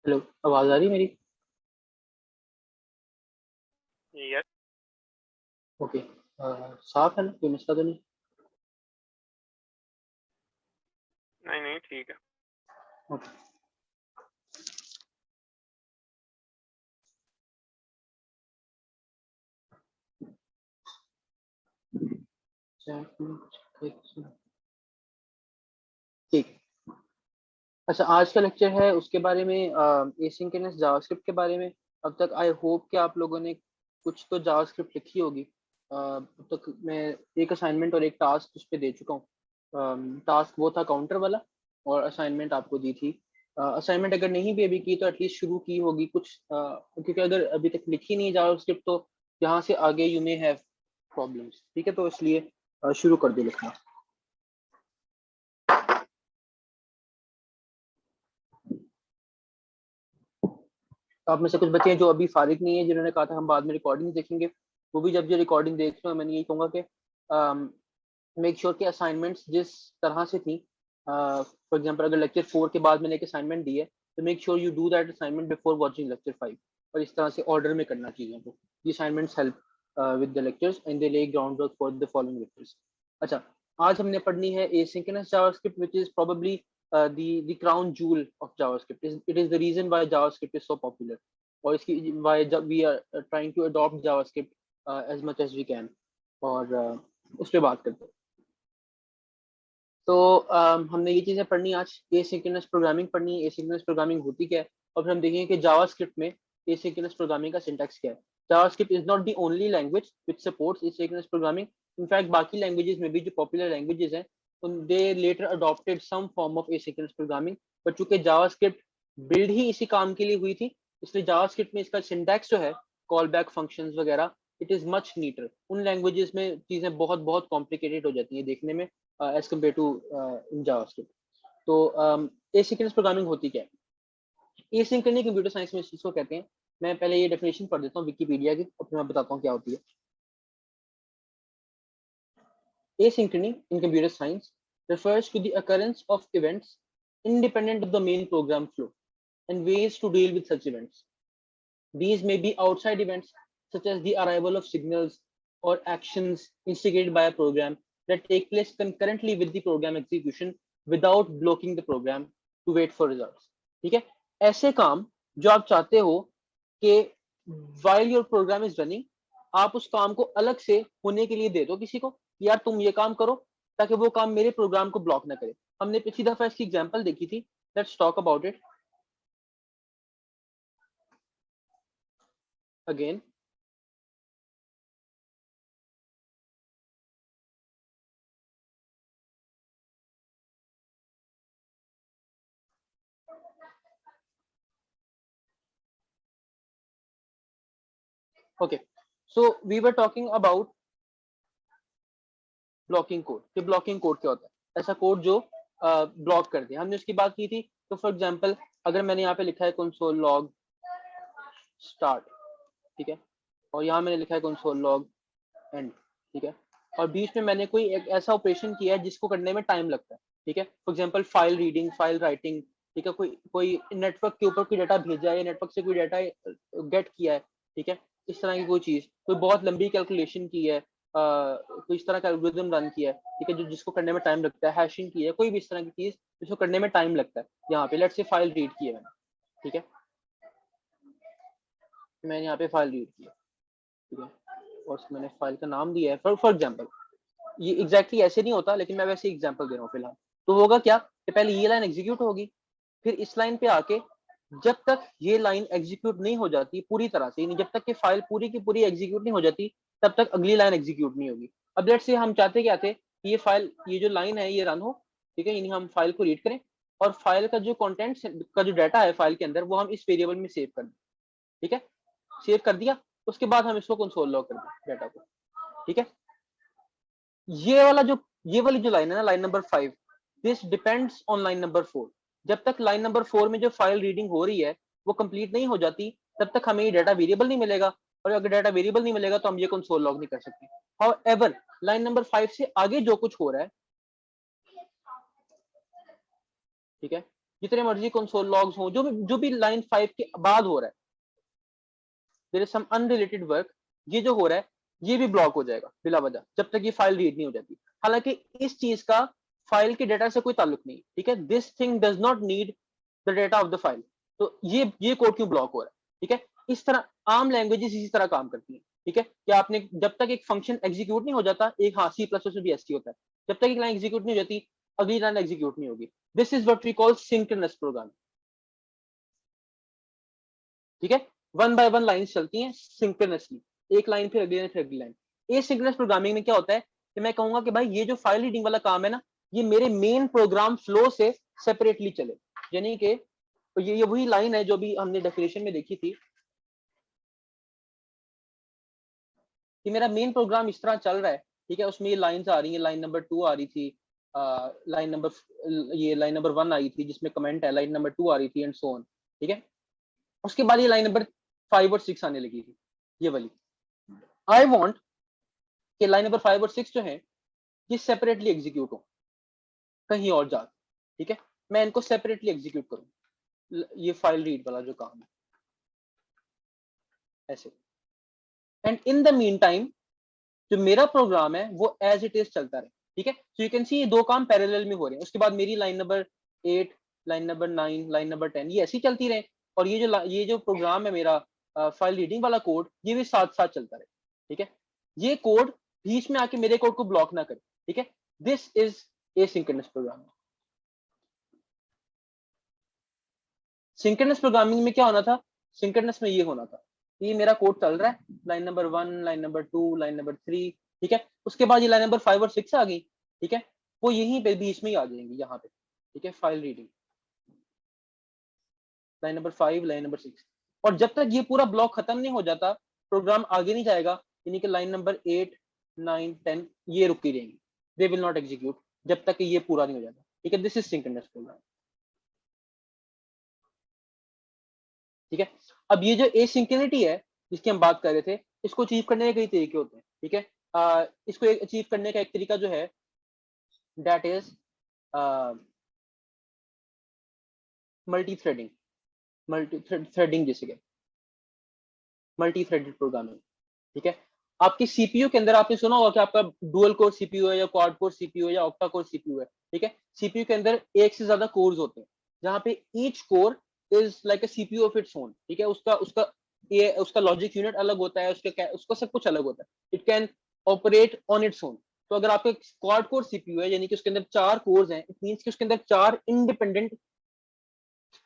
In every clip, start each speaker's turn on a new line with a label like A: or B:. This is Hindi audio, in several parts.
A: हेलो, आवाज आ रही है मेरी?
B: यस।
A: ओके। साफ है ना, कोई मसला तो नहीं?
B: नहीं नहीं, ठीक है।
A: ओके। ठीक। अच्छा, आज का लेक्चर है उसके बारे में, एसिंक्रोनस जावास्क्रिप्ट के बारे में। अब तक आई होप कि आप लोगों ने कुछ तो जावास्क्रिप्ट लिखी होगी। अब तक मैं एक असाइनमेंट और एक टास्क उस पर दे चुका हूँ। टास्क वो था काउंटर वाला, और असाइनमेंट आपको दी थी। असाइनमेंट अगर नहीं भी अभी की तो एटलीस्ट शुरू की होगी कुछ, क्योंकि अगर अभी तक लिखी नहीं जावास्क्रिप्ट तो यहाँ से आगे यू मे हैव प्रॉब्लम्स। ठीक है, तो इसलिए शुरू कर दे लिखना। तो आप में से कुछ बच्चे हैं जो अभी फारिग नहीं है, जिन्होंने कहा था हम बाद में रिकॉर्डिंग देखेंगे, वो भी जब जो रिकॉर्डिंग देख रहे हो, मैंने यही कहूंगा कि मेक श्योर कि असाइनमेंट्स जिस तरह से थी, फॉर एग्जांपल अगर लेक्चर 4 के बाद मैंने एक असाइनमेंट दी है, तो make sure you do that assignment before watching lecture 5। और इस तरह से ऑर्डर में करना चीज़ों को। ये assignments help with the lectures and they lay ground work for the following lectures. अच्छा, आज हमने पढ़नी है asynchronous JavaScript, which is probably the crown jewel of JavaScript. It is the reason why JavaScript is so popular, और इसकी why we are trying to adopt JavaScript as much as we can, और उस पर बात करते हैं। तो हमने ये चीजें पढ़नी आज। एसिंक्रोनस प्रोग्रामिंग पढ़नी है, एसिंक्रोनस प्रोग्रामिंग होती क्या है, और फिर हम देखेंगे कि जावास्क्रिप्ट में एसिंक्रोनस प्रोग्रामिंग का सिंटैक्स क्या है। JavaScript is not the only language which supports asynchronous programming. In fact बाकी लैंग्वेजेस में भी जो पॉपुलर लैंग्वेजेस हैं, they later adopted some form of asynchronous programming. But चूंकि जावास्क्रिप्ट बिल्ड ही इसी काम के लिए हुई थी, इसलिए जावास्क्रिप्ट में इसका सिंटैक्स जो है, कॉल बैक फंक्शंस वगैरह, इट इज मच नीटर। उन लैंग्वेजेस में चीजें बहुत बहुत कॉम्प्लिकेटेड हो जाती हैं देखने में, as compare to in JavaScript. तो एसिंक्रोनस प्रोग्रामिंग होती क्या है? एसिंक्रोनस कंप्यूटर साइंस में इस चीज को कहते हैं। मैं पहले ये डेफिनेशन पढ़ देता हूँ विकिपीडिया की, और फिर मैं बताता हूँ क्या होती है। Asynchrony in computer science refers to the occurrence of events independent of the main program flow and ways to deal with such events. These may be outside events such as the arrival of signals or actions instigated by a program that take place concurrently with the program execution without blocking the program to wait for results. ठीक है, ऐसे काम जो आप चाहते हो कि while your program is running, आप उस काम को अलग से होने के लिए दे दो किसी को, यार तुम ये काम करो, ताकि वो काम मेरे प्रोग्राम को ब्लॉक ना करे। हमने पिछली दफा इसकी एग्जांपल देखी थी। Let's talk about it again. Okay, so we were talking about blocking code. कि ब्लॉकिंग कोड क्या होता है? ऐसा कोड जो ब्लॉक कर दे। हमने उसकी बात की थी। तो फॉर एग्जांपल अगर मैंने यहाँ पे लिखा है कंसोल लॉग स्टार्ट, ठीक है, और यहाँ मैंने लिखा है कंसोल लॉग एंड, ठीक है, और बीच में मैंने कोई एक ऐसा ऑपरेशन किया है जिसको करने में टाइम लगता है, ठीक है, for example file reading, file writing, ठीक है, कोई कोई नेटवर्क के ऊपर कोई डाटा भेजा है या नेटवर्क से कोई डाटा गेट किया है, ठीक है, इस तरह की कोई चीज, कोई बहुत लंबी कैलकुलेशन की है, कोई इस तरह का एल्गोरिथम रन किया है, ठीक है, जो जिसको करने में टाइम लगता है, हैशिंग की है, कोई भी इस तरह की चीज जिसको करने में टाइम लगता है। यहाँ पे लेट्स से फाइल रीड की है मैंने, ठीक है, मैंने यहाँ पे फाइल रीड की है, ठीक है, और मैंने फाइल का नाम दिया है फॉर एग्जाम्पल। ये एग्जैक्टली ऐसे नहीं होता, लेकिन मैं वैसे एग्जांपल दे रहा हूँ फिलहाल। तो होगा क्या कि पहले ये लाइन एग्जीक्यूट होगी, फिर इस लाइन पे आके जब तक ये लाइन एग्जीक्यूट नहीं हो जाती पूरी तरह से, यानी जब तक कि फाइल पूरी की पूरी एग्जीक्यूट नहीं हो जाती, तब तक अगली लाइन एग्जीक्यूट नहीं होगी। अब लेट्स से हम चाहते क्या थे कि ये फाइल, ये जो लाइन है ये रन हो, ठीक है, यानी हम फाइल को रीड करें, और फाइल का जो कंटेंट का जो डाटा है फाइल के अंदर, वो हम इस वेरिएबल में सेव कर दें, ठीक है, सेव कर दिया, उसके बाद हम इसको कंसोल लॉग कर दें डाटा को, ठीक है। ये वाली जो लाइन है ना, line number 5, this depends on line number 4। जब तक लाइन नंबर 4 में जो फाइल रीडिंग हो रही है वो कंप्लीट नहीं हो जाती, तब तक हमें ये डाटा वेरिएबल नहीं मिलेगा, और अगर डाटा वेरिएबल नहीं मिलेगा तो हम ये कंसोल लॉग नहीं कर सकते। हाउएवर लाइन नंबर 5 से आगे जो कुछ हो रहा है, ठीक है, जितने मर्जी कंसोल लॉग्स हो, जो भी लाइन 5 के बाद हो रहा है, there is some unrelated work, ये जो हो रहा है ये भी ब्लॉक हो जाएगा बिला वजह, जब तक ये फाइल रीड नहीं हो जाती। हालांकि इस चीज का फाइल के डेटा से कोई ताल्लुक नहीं, ठीक है, this thing does not need the data of the file. तो ये कोड क्यों ब्लॉक हो रहा है, ठीक है। इस तरह आम लैंग्वेजेस इसी तरह काम करती हैं, ठीक है, कि आपने जब तक एक फंक्शन एग्जीक्यूट नहीं हो जाता, एक हाँ सी प्लस में भी एसटी होता है, जब तक एक लाइन एग्जीक्यूट नहीं हो जाती अगली लाइन एग्जीक्यूट नहीं होगी। This is what we call synchronous programming, ठीक है। वन बाय वन लाइन चलती हैं सिंक्रोनसली, एक लाइन फिर अगली लाइन फिर अगली लाइन। एसिंक्रोनस प्रोग्रामिंग में क्या होता है कि मैं कहूंगा कि भाई ये जो फाइल रीडिंग वाला काम है ना, ये मेरे मेन प्रोग्राम फ्लो से सेपरेटली चले, यानी कि तो ये वही लाइन है जो भी हमने डेफिनेशन में देखी थी कि मेरा मेन प्रोग्राम इस तरह चल रहा है, ठीक है, उसमें ये लाइंस आ रही हैं, लाइन नंबर 2 आ रही थी, लाइन नंबर 1 आई थी जिसमें कमेंट है, लाइन नंबर 2 आ रही थी एंड सो ऑन, ठीक है। उसके बाद ये लाइन नंबर 5 और 6 आने लगी थी, ये वाली। आई वांट कि लाइन नंबर 5 और 6 जो है ये सेपरेटली एग्जीक्यूट हो कहीं और जा, ठीक है, मैं इनको सेपरेटली एग्जीक्यूट करूं, ये फाइल रीड वाला जो काम है ऐसे। And in the mean time जो मेरा प्रोग्राम है वो एज इट इज चलता रहे, ठीक है। सो यू कैन सी ये दो काम पैरेलल में हो रहे हैं, उसके बाद मेरी line number 8, line number 9, line number 10 ये ऐसी चलती रहे, और ये जो प्रोग्राम है मेरा फाइल रीडिंग वाला कोड, ये भी साथ साथ चलता रहे, ठीक है। ये कोड बीच में आके मेरे कोड को ब्लॉक ना करे, ठीक है। This is asynchronous programming. Synchronous programming में क्या होना था, सिंक्रोनस में ये होना था, ये मेरा कोड चल रहा है, line number 1, line number 2, line number 3, ठीक है, उसके बाद ये लाइन नंबर 5 और 6 आ गई, ठीक है, वो यहीं पे बीच में ही आ जाएंगी यहाँ पे, ठीक है, file reading line number 5, line number 6। और जब तक ये पूरा ब्लॉक खत्म नहीं हो जाता प्रोग्राम आगे नहीं जाएगा, यानी कि लाइन नंबर 8, 9, 10 ये रुकी रहेंगी, दे विल नॉट एग्जीक्यूट जब तक ये पूरा नहीं हो जाता, ठीक है। दिस इज सिंक्रोनस प्रोग्राम, ठीक है। अब ये जो एसिंक्रोनिटी है जिसकी हम बात कर रहे थे, इसको अचीव करने के कई तरीके होते हैं, ठीक है। इसको अचीव करने का एक तरीका जो है that is multi threading, multi threading जिसे कहते हैं, मल्टी थ्रेडेड प्रोग्रामिंग, ठीक है। आपके सीपीयू के अंदर आपने सुना होगा कि आपका डुअल कोर सीपीयू है या क्वाड कोर सीपीयू है या ऑक्टा कोर सीपीयू है, ठीक है। सीपीयू के अंदर एक से ज्यादा कोर्स होते हैं जहाँ पे each core is like a CPU of its own, ठीक है। उसका लॉजिक यूनिट अलग होता है, उसका सब कुछ अलग होता है, it can operate on its own. तो अगर आपके क्वाड कोर सीपीयू है यानी कि उसके अंदर 4 कोर्स हैं, इट मींस कि उसके अंदर 4 इंडिपेंडेंट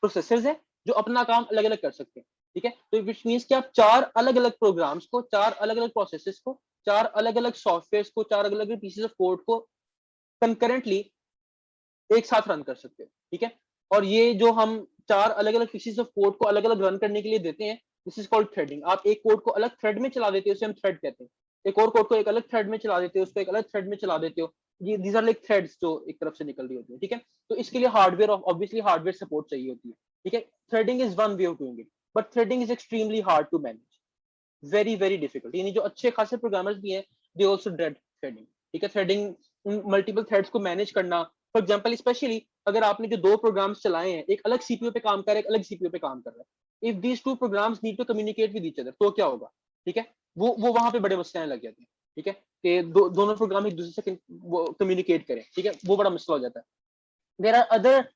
A: प्रोसेसर्स हैं जो अपना काम अलग अलग कर सकते हैं, ठीक है। तो विच मींस कि आप 4 अलग अलग प्रोग्राम्स को, 4 अलग अलग प्रोसेसेस को, 4 अलग अलग सॉफ्टवेयर को, 4 अलग अलग पीसेस ऑफ कोड को कंकरेंटली एक साथ रन कर सकते हो, ठीक है। और ये जो हम 4 अलग अलग पीसेस ऑफ कोड को अलग अलग रन करने के लिए देते हैं, दिस इज कॉल्ड थ्रेडिंग। आप एक कोड को अलग थ्रेड में चला देते हो, उसे हम थ्रेड कहते हैं। एक और कोड को एक अलग थ्रेड में चला देते हो, उसको एक अलग थ्रेड में चला देते हो, ये दीज आर लाइक थ्रेड्स जो एक तरफ से निकल रही होती है, ठीक है। तो इसके लिए हार्डवेयर, ऑब्वियसली हार्डवेयर सपोर्ट चाहिए होती है, ठीक है। Threading is one way of doing it, but threading is extremely hard to manage, very very difficult. यानी जो अच्छे खासे प्रोग्रामर्स भी हैं दे आल्सो ड्रेड थ्रेडिंग, ठीक है। थ्रेडिंग मल्टीपल थ्रेड्स को मैनेज करना, फॉर एग्जांपल स्पेशली अगर आपने जो 2 प्रोग्राम्स चलाए हैं, एक अलग सीपीयू पे काम कर रहा है, एक अलग सीपीयू पे काम कर रहा है, if these 2 programs need to communicate with each other, तो क्या होगा, ठीक है। वो वहां पे बड़े मसले लग जाते हैं, ठीक है, कि दोनों प्रोग्राम एक दूसरे से कम्युनिकेट करें, ठीक है, वो बड़ा मसला हो जाता है। There are other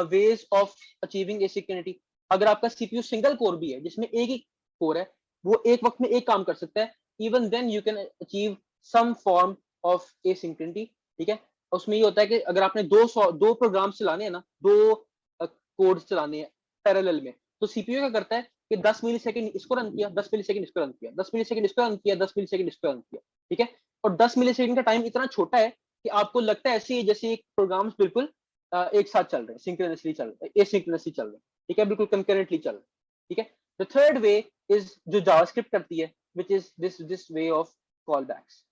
A: ways of achieving asynchronicity. अगर आपका सीपीयू सिंगल कोर भी है जिसमें एक ही कोर है, वो एक वक्त में एक काम कर सकता है, even then you can achieve some form of asynchronicity, ठीक है। उसमें ये होता है कि अगर आपने दो प्रोग्राम्स चलाने हैं ना, 2 कोड्स चलाने हैं पैरेलल में, तो सीपीयू क्या करता है कि 10 मिलीसेकंड इसको रन किया, 10 मिलीसेकंड इसको रन किया, 10 मिलीसेकंड इसको रन किया, 10 मिलीसेकंड इसको रन किया, ठीक है। और 10 मिलीसेकंड का टाइम इतना छोटा है कि आपको लगता है ऐसे ही जैसे एक प्रोग्राम्स बिल्कुल एक साथ चल रहे हैं, सिंक्रोनसली चल रहे हैं, एसिंक्रोनसली चल रहे हैं, ठीक है, बिल्कुल कंकरेंटली चल रहे हैं, ठीक है। द थर्ड वे इज जो जावास्क्रिप्ट करती है, which is this way of callbacks,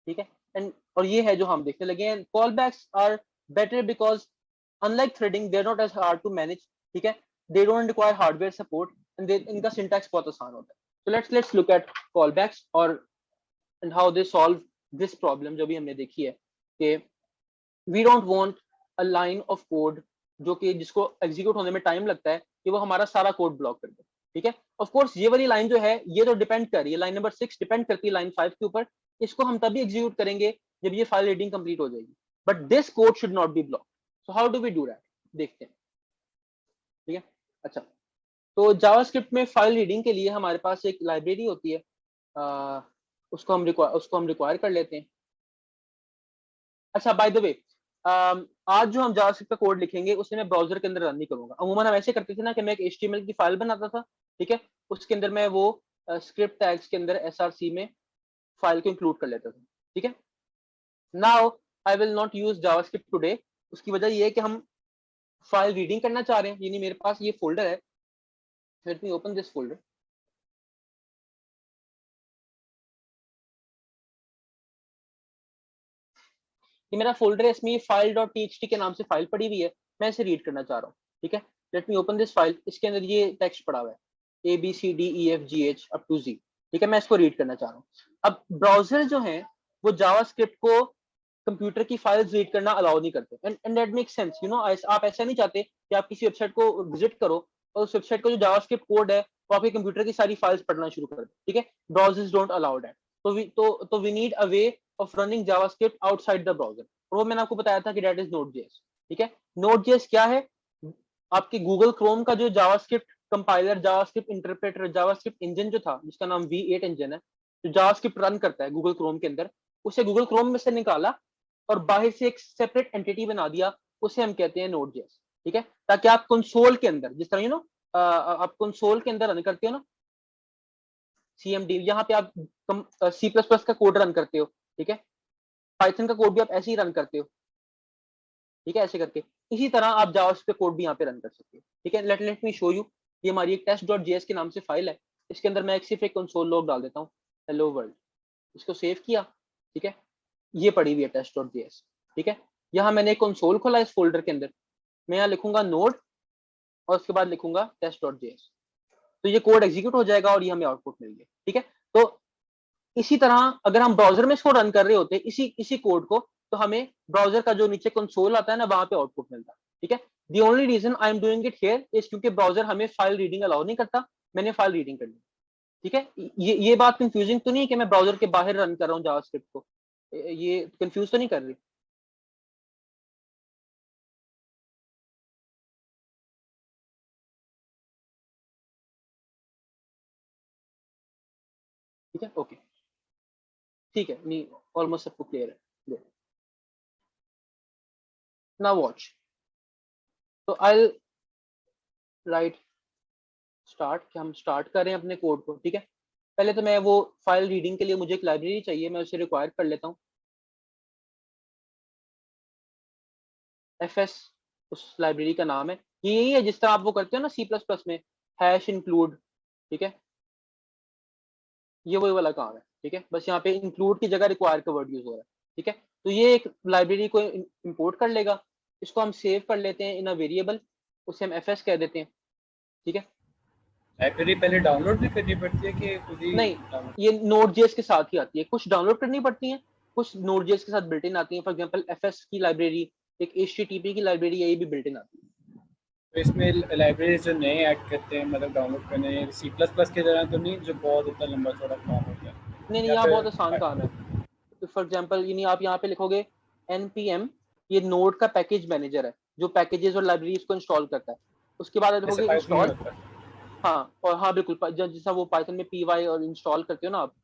A: ठीक है। एंड और ये है जो हम देखने लगे हैं, callbacks are better because unlike threading they are not as hard to manage, ठीक है, they don't require hardware support and इनका सिंटैक्स बहुत आसान होता है। तो लेट्स लुक एट कॉलबैक्स और and how they solve this problem जो भी हमने देखी है कि we don't want a line of code जो कि जिसको एग्जीक्यूट होने में टाइम लगता है, कि वो हमारा सारा कोड ब्लॉक कर दे। ठीक है, ऑफ कोर्स ये वाली लाइन जो है ये तो डिपेंड कर रही है, लाइन नंबर 6 डिपेंड करती है लाइन 5 के ऊपर। इसको हम तभी एग्जीक्यूट करेंगे जब ये फाइल रीडिंग कंप्लीट हो जाएगी, but this code should not be block. So how do we do that, देखते हैं। ठीक है, अच्छा, तो जावास्क्रिप्ट में फाइल रीडिंग के लिए हमारे पास एक लाइब्रेरी होती है, उसको हम रिक्वायर कर लेते हैं। अच्छा, बाय द वे, आज जो हम जावास्क्रिप्ट का कोड लिखेंगे उसे मैं ब्राउजर के अंदर रन नहीं करूंगा। अमूमन हम ऐसे करते थे ना कि मैं एक HTML की फाइल बनाता था, ठीक है, उसके अंदर मैं वो स्क्रिप्ट टैग्स के अंदर SRC में फाइल को इंक्लूड कर लेता था। ठीक है, now I will not use JavaScript today. उसकी वजह ये है कि हम फाइल रीडिंग करना चाह रहे हैं, यानी मेरे पास ये फोल्डर है, let me open this folder. ये मेरा फोल्डर है, इसमें ये file.txt के नाम से फाइल पड़ी हुई है, मैं इसे रीड करना चाह रहा हूँ। ठीक है, let me open this file. इसके अंदर ये टेक्स्ट पड़ा हुआ है ABCDEFGH अप टू Z। ठीक है, मैं इसको रीड करना चाह रहा हूँ। अब ब्राउजर जो है वो जावास्क्रिप्ट को कंप्यूटर की फाइल्स रीड करना अलाउ नहीं करते, and that makes sense, you know. आप ऐसा नहीं चाहते कि आप किसी वेबसाइट को विजिट करो और उस वेबसाइट का जो जावास्क्रिप्ट कोड है वो आपके कंप्यूटर की सारी फाइल्स पढ़ना शुरू कर दे। ठीक है, ब्राउजर्स डोंट अलाउ दैट। तो we need a way of running JavaScript outside the browser, और वो मैंने आपको बताया था कि दैट इज Node.js। ठीक है, Node.js क्या है? आपके गूगल क्रोम का जो JavaScript compiler, JavaScript interpreter, JavaScript engine जो था, जिसका नाम V8 इंजन है, जो जावास्क्रिप्ट रन करता है गूगल क्रोम के अंदर, उसे गूगल क्रोम में से निकाला और बाहर से एक सेपरेट एंटिटी बना दिया, उसे हम कहते हैं Node.js। ठीक है, ताकि आप कंसोल के अंदर, जिस तरह यू नो आप कंसोल के अंदर रन करते हो ना CMD, यहाँ पे आप C++ का कोड रन करते हो, ठीक है, पाइथन का कोड भी आप ऐसे ही रन करते हो। ठीक है, ऐसे करके इसी तरह आप जावास्क्रिप्ट कोड भी यहाँ पे रन कर सकते हो। ठीक है, लेट मी शो यू। ये हमारी एक test.js के नाम से फाइल है, इसके अंदर मैं सिर्फ एक कंसोल लॉग डाल देता हूँ, हेलो वर्ल्ड। इसको सेव किया, ठीक है, ये पड़ी हुई है test.js। ठीक है, यहाँ मैंने एक कंसोल खोला इस फोल्डर के अंदर, मैं यहाँ लिखूंगा नोड और उसके बाद लिखूंगा test.js, तो ये कोड एग्जीक्यूट हो जाएगा और ये हमें आउटपुट मिल गया। ठीक है, तो इसी तरह अगर हम ब्राउजर में इसको रन कर रहे होते इसी कोड को, तो हमें ब्राउजर का जो नीचे कंसोल आता है ना, वहां पे आउटपुट मिलता है। ठीक है, the only reason I am doing it here is क्योंकि ब्राउजर हमें फाइल रीडिंग अलाउ नहीं करता, मैंने फाइल रीडिंग कर ली। ठीक है, ये बात कंफ्यूजिंग तो नहीं है कि मैं ब्राउजर के बाहर रन कर रहा हूँ जावास्क्रिप्ट को? ये कंफ्यूज तो नहीं कर रही? ठीक है, ओके, ठीक है, नहीं, ऑलमोस्ट सबको क्लियर है। नाउ वॉच, तो आई राइट स्टार्ट, कि हम स्टार्ट कर रहे हैं अपने कोड को। ठीक है, पहले तो मैं वो फाइल रीडिंग के लिए मुझे एक लाइब्रेरी चाहिए, मैं उसे रिक्वायर कर लेता हूँ। FS उस लाइब्रेरी का नाम है, ये यही है जिस तरह आप वो करते हो ना C++ में, हैश इंक्लूड। ठीक है, ये वही वाला काम है। ठीक है, बस यहाँ पे इंक्लूड की जगह रिक्वायर का वर्ड यूज हो रहा है। ठीक है, तो ये एक लाइब्रेरी को इंपोर्ट कर लेगा, इसको हम सेव कर लेते हैं इन अ वेरिएबल, उसे हम FS कह देते हैं। ठीक है,
C: लाइब्रेरी पहले डाउनलोड भी करनी पड़ती है कि खुद ही
A: नहीं,
C: डाउनलोड?
A: ये Node.js के साथ ही आती है, कुछ डाउनलोड करनी पड़ती है, कुछ Node.js के साथ बिल्ट इन आती है। फॉर एग्जांपल FS की लाइब्रेरी, एक HTTP की लाइब्रेरी है, ये भी बिल्ट इन आती है।
C: तो इसमें लाइब्रेरीज जो नए ऐड करते हैं, मतलब डाउनलोड करने, C++ की तरह तो नहीं जो बहुत इतना लंबा चौड़ा काम होता है,
A: नहीं,
C: या
A: यहाँ
C: फिर
A: बहुत आसान काम है। फॉर एग्जांपल यानी आप यहाँ पे लिखोगे npm, ये नोड का पैकेज मैनेजर है जो पैकेजेस और लाइब्रेरीज को इंस्टॉल करता है। उसके बाद
C: जैसे
A: लिखोगे
C: पाइथन में
A: इंस्टॉल,
C: होता है?
A: हाँ, और हाँ बिल्कुल, जैसा वो पाइथन में py और इंस्टॉल करते हो ना आप,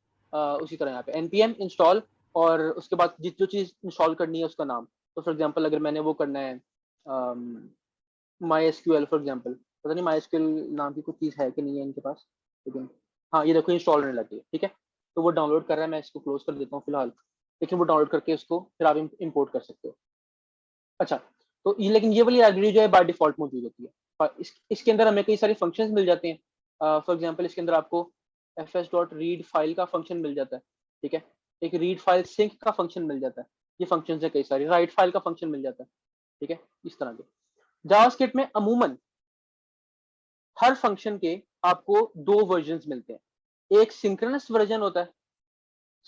A: उसी तरह यहाँ पे npm इंस्टॉल, और उसके बाद जिस जो चीज इंस्टॉल करनी है उसका नाम। तो फॉर एग्जांपल अगर मैंने वो करना है MySQL फॉर एग्जांपल, पता नहीं MySQL नाम की कुछ चीज है कि नहीं है इनके पास, लेकिन हाँ, ये देखो इंस्टॉल होने लगी है। ठीक है, तो वो डाउनलोड कर रहा है, मैं इसको क्लोज कर देता हूँ फिलहाल, लेकिन वो डाउनलोड करके उसको फिर आप इंपोर्ट कर सकते हो। अच्छा, तो ये लेकिन ये वाली लाइब्रेरी जो है बाय डिफॉल्ट मौजूद होती है, और इसके अंदर हमें कई सारे फंक्शंस मिल जाते हैं। फॉर एग्जांपल इसके अंदर आपको fs.read फाइल का फंक्शन मिल जाता है। ठीक है, एक रीड फाइल सिंक का फंक्शन मिल जाता है, ये फंक्शन है कई सारे, राइट फाइल का फंक्शन मिल जाता है। ठीक है, इस तरह के जावास्क्रिप्ट में अमूमन हर फंक्शन के आपको दो वर्जन मिलते हैं। एक सिंक्रोनस वर्जन होता है,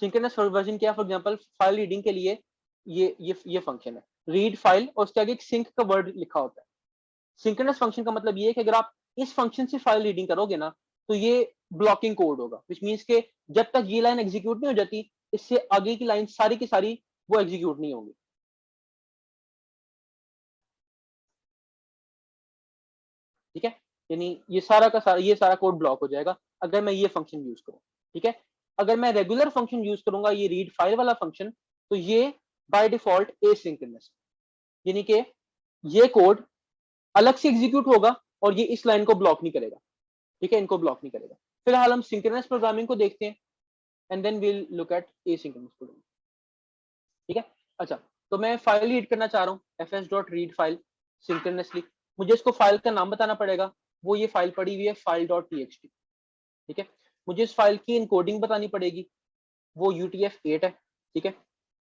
A: सिंक्रोनस वर्जन क्या है? फॉर एग्जांपल फाइल रीडिंग के लिए ये फंक्शन है, रीड फाइल और उसके आगे एक सिंक का वर्ड लिखा होता है। सिंक्रोनस फंक्शन का मतलब ये है कि अगर आप इस फंक्शन से फाइल रीडिंग करोगे ना तो ये ब्लॉकिंग कोड होगा, विच मींस के जब तक ये लाइन एग्जीक्यूट नहीं हो जाती इससे आगे की लाइन सारी की सारी वो एग्जीक्यूट नहीं होंगी। ठीक है, यानी ये सारा का सारा ये सारा कोड ब्लॉक हो जाएगा अगर मैं ये फंक्शन यूज करूं। ठीक है, अगर मैं रेगुलर फंक्शन यूज करूंगा ये रीड फाइल वाला फंक्शन, तो ये बाय डिफॉल्ट एसिंक्रोनस, यानी कि ये कोड अलग से एग्जीक्यूट होगा और ये इस लाइन को ब्लॉक नहीं करेगा। ठीक है, इनको ब्लॉक नहीं करेगा। फिलहाल हम सिंक्रोनस प्रोग्रामिंग को देखते हैं and then we'll look at asynchronous programming. ठीक है, अच्छा, तो मैं फाइल रीड करना चाह रहा हूँ fs.read फाइल सिंक्रोनसली। मुझे इसको फाइल का नाम बताना पड़ेगा, वो ये फाइल पड़ी हुई है file.txt। ठीक है, मुझे इस फाइल की इनकोडिंग बतानी पड़ेगी, वो UTF-8 है। ठीक है,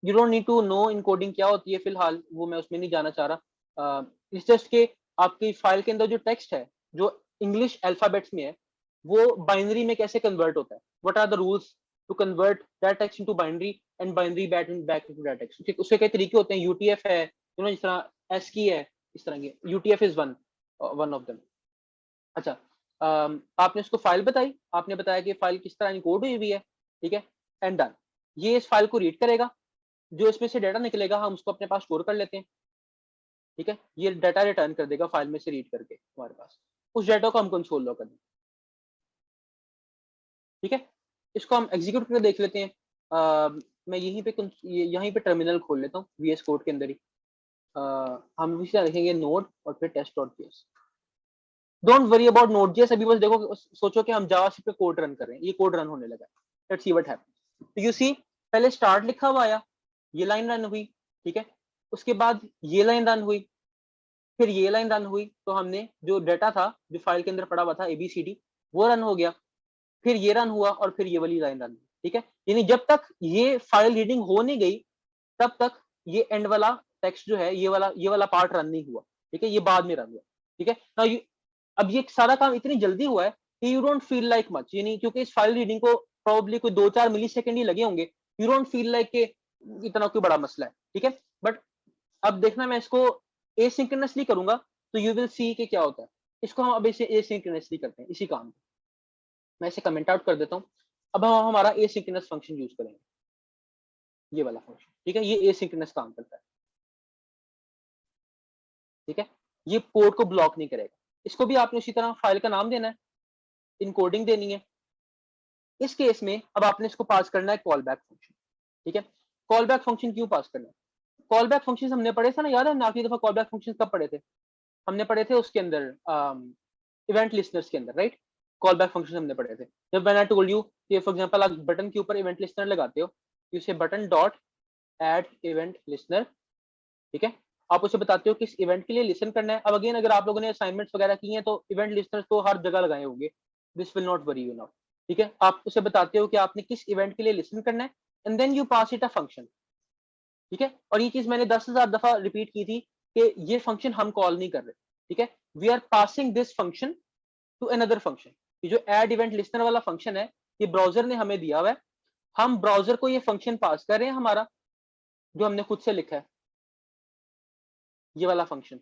A: you don't need to know encoding क्या होती है, फिलहाल वो मैं उसमें नहीं जाना चाह रहा। इस जस्ट के आपकी फाइल के अंदर जो टेक्स्ट है जो इंग्लिश अल्फाबेट्स में है वो बाइनरी में कैसे कन्वर्ट होता है, what are the rules to convert that text into binary and binary back into that text. उसके कई तरीके होते हैं, UTF है, जिस तरह ASCII है, इस तरह के UTF is one of them. अच्छा, आपने उसको फाइल बताई, आपने बताया कि फाइल किस तरह इनकोड हुई हुई है। ठीक है, एंड डन। ये इस फाइल को रीड करेगा, जो इसमें से डाटा निकलेगा हम उसको अपने पास स्टोर कर लेते हैं। ठीक है, ये डाटा रिटर्न कर देगा फाइल में से रीड करके हमारे पास, उस डाटा को हम कंसोल लॉग कर दें। ठीक है, इसको हम एग्जीक्यूट करके देख लेते हैं। मैं यहीं पे टर्मिनल खोल लेता हूँ VS कोड के अंदर ही। हम इसे लिखेंगे नोड और फिर test.js। Don't worry about Node.js, अभी बस देखो, सोचो कि हम जावास्क्रिप्ट पे कोड रन कर रहे हैं, ये कोड रन होने लगा है। Let's see what happens. तो यू सी, पहले स्टार्ट लिखा हुआ आया, ये लाइन रन हुई। ठीक है, उसके बाद ये लाइन रन हुई, फिर ये लाइन रन हुई, तो हमने जो डाटा था जो फाइल के अंदर पड़ा हुआ था ABCD वो रन हो गया, फिर ये रन हुआ और फिर ये वाली लाइन रन हुई। ठीक है, यानी जब तक ये फाइल रीडिंग हो नहीं गई तब तक ये एंड वाला टेक्स्ट जो है ये वाला पार्ट रन नहीं हुआ। ठीक है, ये बाद में रन हुआ। ठीक है, नाउ अब ये सारा काम इतनी जल्दी हुआ है कि you don't feel like much, यानी क्योंकि इस फाइल रीडिंग को प्रोबेबली कोई 2-4 मिली सेकंड ही लगे होंगे, यू डोंट फील लाइक के इतना कोई बड़ा मसला है। ठीक है, बट अब देखना मैं इसको एसिंक्रोनसली करूंगा तो यू विल सी कि क्या होता है। इसको हम अब इसे एसिंक्रोनसली करते हैं इसी काम को। मैं इसे कमेंट आउट कर देता हूँ। अब हम हमारा एसिंक्रोनस फंक्शन यूज करेंगे, ये वाला फंक्शन। ठीक है, ये एसिंक्रोनस काम करता है। ठीक है, ये कोड को ब्लॉक नहीं करेगा। इसको भी आपने उसी तरह फाइल का नाम देना है, इनकोडिंग देनी है। इस केस में अब आपने इसको पास करना है कॉल बैक फंक्शन। ठीक है, कॉल बैक फंक्शन क्यों पास करना है? कॉल बैक फंक्शन हमने पढ़े थे ना, याद है हमने आखिरी दफा कॉल बैक फंक्शन कब पढ़े थे? हमने पढ़े थे उसके अंदर इवेंट लिस्टनर्स के अंदर, राइट? कॉल बैक फंक्शन हमने पढ़े थे जब मैंने टोल्ड यू कि फॉर एग्जांपल आप बटन के ऊपर इवेंट लिस्टनर लगाते हो, यू से button dot add event listener. ठीक है, आप उसे बताते हो किस इवेंट के लिए लिसन करना है। अब अगेन अगर आप लोगों ने असाइनमेंट्स वगैरह की हैं तो इवेंट लिस्टनर्स तो हर जगह लगाए होंगे, this will not worry you now. ठीक है, आप उसे बताते हो कि आपने किस इवेंट के लिए लिसन करना है and then you pass it a function. ठीक है, और ये चीज मैंने 10,000 दफा रिपीट की थी कि ये फंक्शन हम कॉल नहीं कर रहे। ठीक है, we are passing this function to another function. ये जो ऐड इवेंट लिस्टनर वाला फंक्शन है ये ब्राउजर ने हमें दिया हुआ है, हम ब्राउजर को ये फंक्शन पास कर रहे हैं हमारा, जो हमने खुद से लिखा है, ये वाला फंक्शन।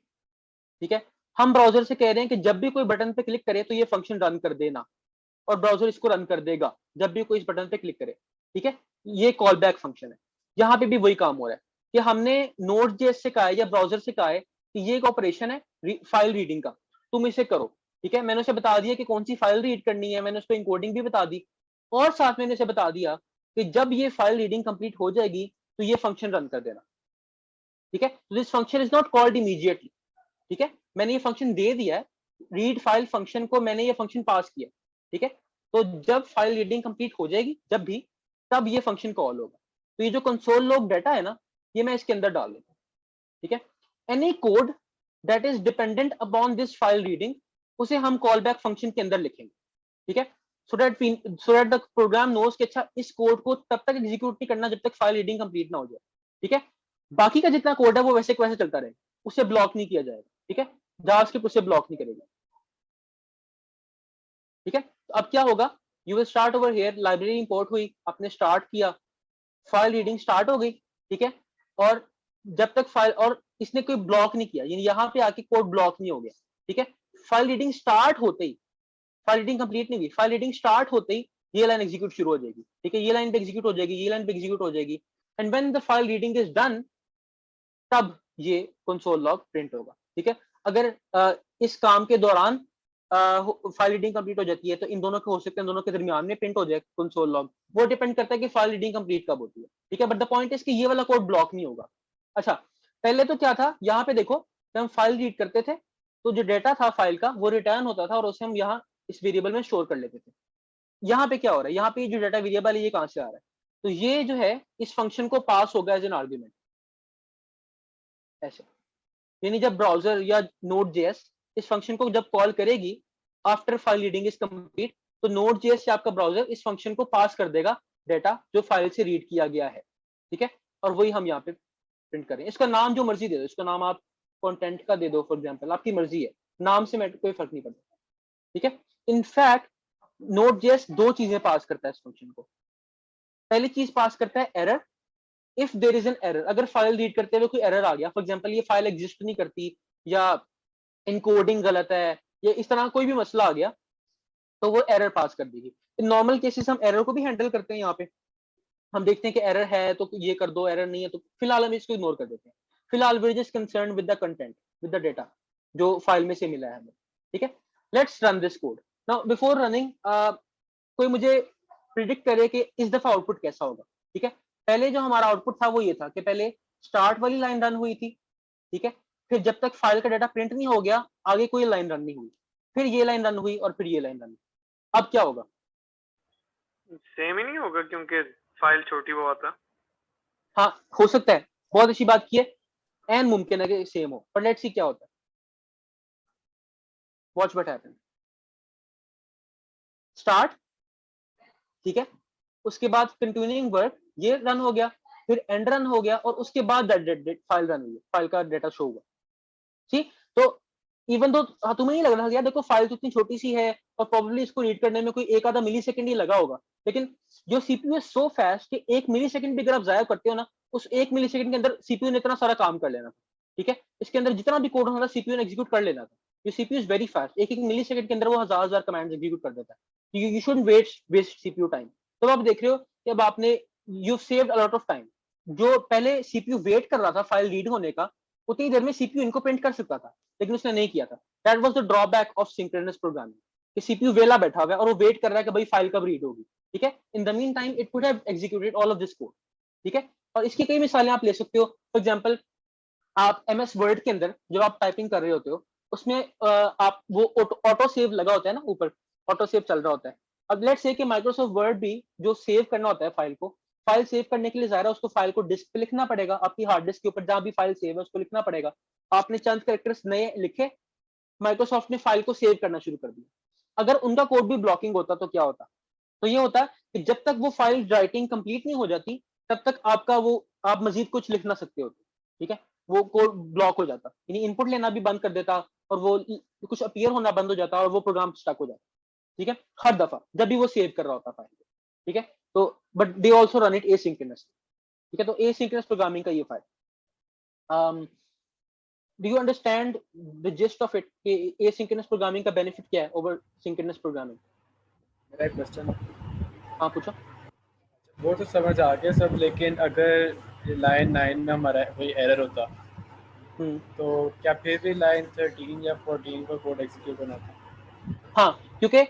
A: ठीक है, हम ब्राउजर से कह रहे हैं कि जब भी कोई बटन पे क्लिक करे तो ये फंक्शन रन कर देना, और ब्राउजर इसको रन कर देगा जब भी कोई इस बटन पे क्लिक करे। ठीक है, ये कॉल बैक फंक्शन है। यहाँ पे भी वही काम हो रहा है कि हमने Node.js से कहा है या ब्राउजर से कहा है कि ये एक ऑपरेशन है फाइल रीडिंग का, तुम इसे करो। ठीक है, मैंने उसे बता दिया कि कौन सी फाइल रीड करनी है, मैंने उसको इनकोडिंग भी बता दी, और साथ में मैंने उसे बता दिया कि जब ये फाइल रीडिंग कंप्लीट हो जाएगी तो ये फंक्शन रन कर देना। ठीक है, तो this function is not called immediately. ठीक है, मैंने ये फंक्शन दे दिया है, रीड फाइल फंक्शन को मैंने ये फंक्शन पास किया। ठीक है, तो जब फाइल रीडिंग कंप्लीट हो जाएगी जब भी, तब ये फंक्शन कॉल होगा। तो ये जो कंसोल लॉग डाटा है ना, ये मैं इसके अंदर डाल देता हूँ। ठीक है, any code that is dependent upon this file reading उसे हम कॉल बैक फंक्शन के अंदर लिखेंगे। ठीक है, so that the program knows कि अच्छा इस कोड को तब तक एग्जीक्यूट नहीं करना जब तक फाइल रीडिंग कंप्लीट ना हो जाए। ठीक है, बाकी का जितना कोड है वो वैसे वैसे चलता रहेगा, उसे ब्लॉक नहीं किया जाएगा। ठीक है, जावास्क्रिप्ट उसे ब्लॉक नहीं करेगा। ठीक है, तो अब क्या होगा, you will start over here, library import हुई, आपने स्टार्ट किया, फाइल रीडिंग स्टार्ट हो गई। ठीक है, और जब तक फाइल, और इसने कोई ब्लॉक नहीं किया, यानी यहाँ पे आके कोड ब्लॉक नहीं हो गया। ठीक है। फाइल रीडिंग स्टार्ट होते ही, फाइल रीडिंग कंप्लीट नहीं हुई, फाइल रीडिंग स्टार्ट होते ही ये लाइन एग्जीक्यूट शुरू हो जाएगी, ठीक है, ये लाइन पे एग्जीक्यूट हो जाएगी, ये लाइन पे एग्जीक्यूट हो जाएगी, and when the file reading is done तब ये कंसोल लॉग प्रिंट होगा, ठीक है। अगर इस काम के दौरान फाइल रीडिंग कंप्लीट हो जाती है तो इन दोनों के हो सकते हैं, दोनों के दरमियान में प्रिंट हो जाए कंसोल लॉग, वो डिपेंड करता है कि फाइल रीडिंग कंप्लीट कब होती है, ठीक है। बट द पॉइंट इज कि ये वाला कोड ब्लॉक नहीं होगा। अच्छा, पहले तो क्या था, यहाँ पे देखो जब हम फाइल रीड करते थे तो जो डेटा था फाइल का वो रिटर्न होता था और उसे हम यहाँ इस वेरिएबल में स्टोर कर लेते थे। यहाँ पे क्या हो रहा है, यहाँ पे जो डेटा वेरिएबल है ये कहाँ से आ रहा है, तो ये जो है इस फंक्शन को पास होगा एज एन आर्ग्यूमेंट ऐसे, यानी जब ब्राउजर या Node.js इस फंक्शन को जब कॉल करेगी after file reading is complete, तो Node.js से आपका ब्राउजर इस फंक्शन को पास कर देगा डेटा जो फाइल से रीड किया गया है, ठीक है, और वही हम यहाँ पे प्रिंट करें। इसका नाम जो मर्जी दे दो, इसका नाम आप कंटेंट का दे दो फॉर एग्जांपल, आपकी मर्जी है, नाम से कोई फर्क नहीं पड़ता, ठीक है। इनफैक्ट Node.js दो चीजें पास करता है इस फंक्शन को। पहली चीज पास करता है error, if there is an error, अगर फाइल रीड करते हुए कोई एरर आ गया, फॉर एग्जांपल ये फाइल एग्जिस्ट नहीं करती या इनकोडिंग गलत है या इस तरह कोई भी मसला आ गया तो वो एरर पास कर देगी। इन नॉर्मल केसेस हम एरर को भी हैंडल करते हैं, यहाँ पे हम देखते हैं कि एरर है तो ये कर दो, एरर नहीं है तो फिलहाल हम इसको इग्नोर कर देते हैं। फिलहाल we are just concerned with the content, with the data जो फाइल में से मिला है हमें, ठीक है। Let's run this code now. Before running कोई मुझे प्रिडिक्ट करे कि इस दफा आउटपुट कैसा होगा, ठीक है। पहले जो हमारा आउटपुट था वो ये था कि पहले स्टार्ट वाली लाइन रन हुई थी, ठीक है, फिर जब तक फाइल का डाटा प्रिंट नहीं हो गया आगे कोई लाइन रन नहीं हुई, फिर ये लाइन रन हुई और फिर ये लाइन रन हुई। अब क्या होगा?
B: सेम ही नहीं होगा क्योंकि फाइल छोटी बहुत है।
A: हाँ हो सकता है, बहुत अच्छी बात की है, एन मुमकिन है कि सेम हो, पर लेट्स सी क्या होता है। Watch what happen. स्टार्ट, ठीक है, उसके बाद कंटिन्यूइंग वर्क ये रन हो गया, फिर एंड रन हो गया और उसके बाद फाइल रन हुई, फाइल का डेटा शो हुआ, ठीक। तो इवन दो तुम्हें नहीं लग रहा यार देखो फाइल तो इतनी छोटी सी है और प्रोबेबली इसको रीड करने में कोई एक आधा मिली सेकंड ही लगा होगा, लेकिन जो सीपीयू है सो फास्ट कि 1 मिली सेकंड भी अगर आप जाया करते हो ना, उस 1 मिली सेकंड के अंदर सीपीयू ने इतना सारा काम कर लेना था, ठीक है। इसके अंदर जितना भी कोड होना था सीपीयू ने एग्जीक्यूट कर लेना था। ये सीपीयू इज वेरी फास्ट, एक मिली सेकंड के अंदर वो हजार कमांड्स एग्जीक्यूट कर देता है। You should waste CPU time. तो आप देख रहे हो कि अब आपने you saved a lot of time. जो पहले सीपीयू वेट कर रहा था फाइल रीड होने का, उतनी देर में सीपीयू इनको प्रिंट कर सकता था, लेकिन उसने नहीं किया था। That was the drawback of synchronous programming, कि सीपीयू वेला बैठा हुआ है और वो वेट कर रहा है कि भाई फाइल कब रीड होगी, ठीक है। इन the mean time it could have executed all of this code, ठीक है। और इसकी कई मिसालें आप ले सकते हो। फॉर एग्जांपल आप एमएस वर्ड के अंदर जब आप टाइपिंग कर रहे होते हो उसमें आप वो ऑटो सेव लगा होता है ना, ऊपर ऑटो सेव चल रहा होता है। अब लेट्स से कि माइक्रोसॉफ्ट वर्ड भी जो सेव करना होता है फाइल को, फाइल सेव करने के लिए ज़ाहिर है उसको फाइल को डिस्क पे लिखना पड़ेगा, आपकी हार्ड डिस्क के ऊपर जहां भी फाइल सेव है उसको लिखना पड़ेगा। आपने चंद कैरेक्टर्स नए लिखे, माइक्रोसॉफ्ट ने फाइल को सेव करना शुरू कर दिया। अगर उनका कोड भी ब्लॉकिंग होता तो क्या होता? तो ये होता है कि जब तक वो फाइल राइटिंग कंप्लीट नहीं हो जाती तब तक आपका वो आप मजीद कुछ लिख ना सकते होते, ठीक है। वो कोड ब्लॉक हो जाता, यानी इनपुट लेना भी बंद कर देता और वो कुछ अपीयर होना बंद हो जाता और वो प्रोग्राम स्टक हो जाता, ठीक है, हर दफा जब भी वो सेव कर रहा होता फाइल को, ठीक है। तो but they also run it asynchronously, ठीक है। तो एसिंक्रोनस प्रोग्रामिंग का ये फायदा। Do you understand the gist of it कि एसिंक्रोनस प्रोग्रामिंग का बेनिफिट क्या है ओवर सिंक्रोनस प्रोग्रामिंग?
C: मेरा एक क्वेश्चन,
A: हाँ पूछो।
C: वो तो समझ आ गया सब, लेकिन अगर लाइन 9 में हमारा वही एरर होता तो क्या फिर भी लाइन 13 या 14 को कोड एग्जीक्यूट होना था?
A: हाँ, क्योंकि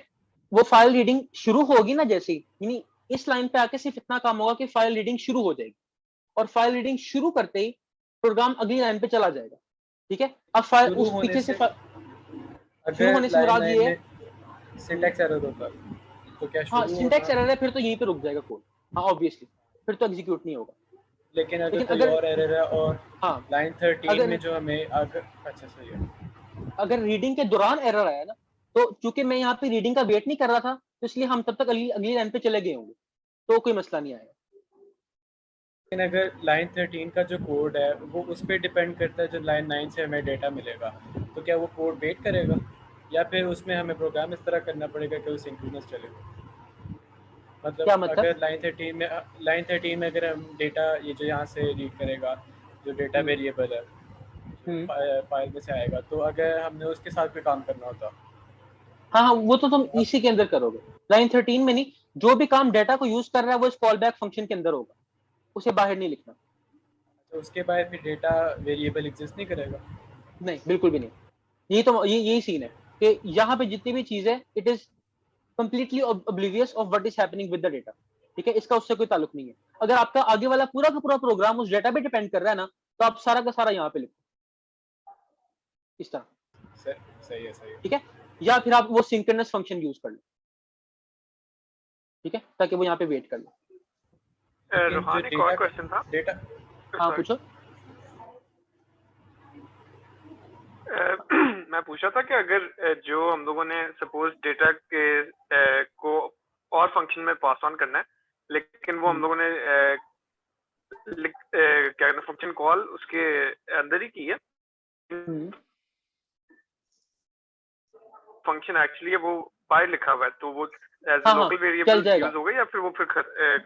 A: वो फाइल रीडिंग शुरू होगी ना जैसे ही, यानी इस लाइन पे आके सिर्फ इतना काम होगा कि फाइल रीडिंग शुरू हो जाएगी और फाइल रीडिंग शुरू करते ही प्रोग्राम अगली लाइन पे चला जाएगा, ठीक है। अब फाइल
C: शुरू
A: उस
C: होने
A: पीछे से शुरू
C: अगर
A: होने से
C: लाइन
A: मुराद
C: 9
A: ये है,
C: में सिंटैक्स एरर होता तो क्या
A: हाँ
C: शुरू
A: सिंटैक्स
C: होना?
A: एरर है फिर तो यहीं पे रुक जाएगा कोड, हाँ ऑब्वियसली फिर तो एग्जीक्यूट नहीं होगा।
C: लेकिन अगर
A: लेकिन
C: कोई
A: अगर
C: और एरर है और
A: हाँ
C: लाइन 13
A: अगर
C: में जो हमें अगर अच्छा सही है,
A: अगर रीडिंग के दौरान एरर आया ना, तो चूंकि मैं यहाँ पे रीडिंग का वेट नहीं कर रहा था तो इसलिए हम तब तक अगली अगली लाइन पे चले गए होंगे, तो कोई मसला नहीं आएगा।
C: लेकिन अगर लाइन 13 का जो कोड है वो उस पर डिपेंड करता है जो लाइन 9 से हमें डेटा मिलेगा, तो क्या वो कोड वेट करेगा या फिर उसमें हमें प्रोग्राम इस तरह करना पड़ेगा कि वो सिंक्रोनस चलेगा?
A: क्या
C: मतलब
A: मतलब?
C: अगर लाइन 13 में अगर हम डेटा ये जो यहाँ से रीड करेगा जो डेटा वेरिएबल है फाइल में से आएगा, तो अगर हमने उसके साथ भी काम करना होता।
A: हाँ, वो तो तुम इसी के अंदर करोगे, लाइन 13 में नहीं। जो भी काम डेटा को यूज कर रहा है वो इस कॉल बैक फंक्शन के अंदर होगा, उसे बाहर नहीं लिखना।
C: तो उसके बाद फिर डेटा वेरिएबल एग्जिस्ट नहीं करेगा?
A: नहीं, बिल्कुल भी नहीं। यही सीन है कि यहाँ पे जितनी भी चीज है, it is completely oblivious of what is happening with the data. ठीक है, इसका उससे कोई ताल्लुक नहीं है। अगर आपका आगे वाला पूरा का पूरा प्रोग्राम उस डेटा पे डिपेंड कर रहा है ना, तो आप सारा का सारा यहाँ पे लिखो इस तरह।
C: सही है, सही है।
A: ठीक है, या फिर आप वो सिंक्रोनस फंक्शन यूज कर लो, ठीक है, ताकि वो यहाँ पे वेट कर लो।
B: रोहान, एक और क्वेश्चन था।
C: डेटा,
A: हाँ पूछो।
B: मैं पूछा था कि अगर जो हम लोगों ने सपोज डेटा के को और फंक्शन में पास ऑन करना है, लेकिन वो हम लोगों ने क्या कहते हैं फंक्शन कॉल उसके अंदर ही की है, फंक्शन एक्चुअली वो बाहर लिखा हुआ है, तो वो एज
A: हाँ,
B: लोकल वेरिएबल यूज होगा या फिर वो फिर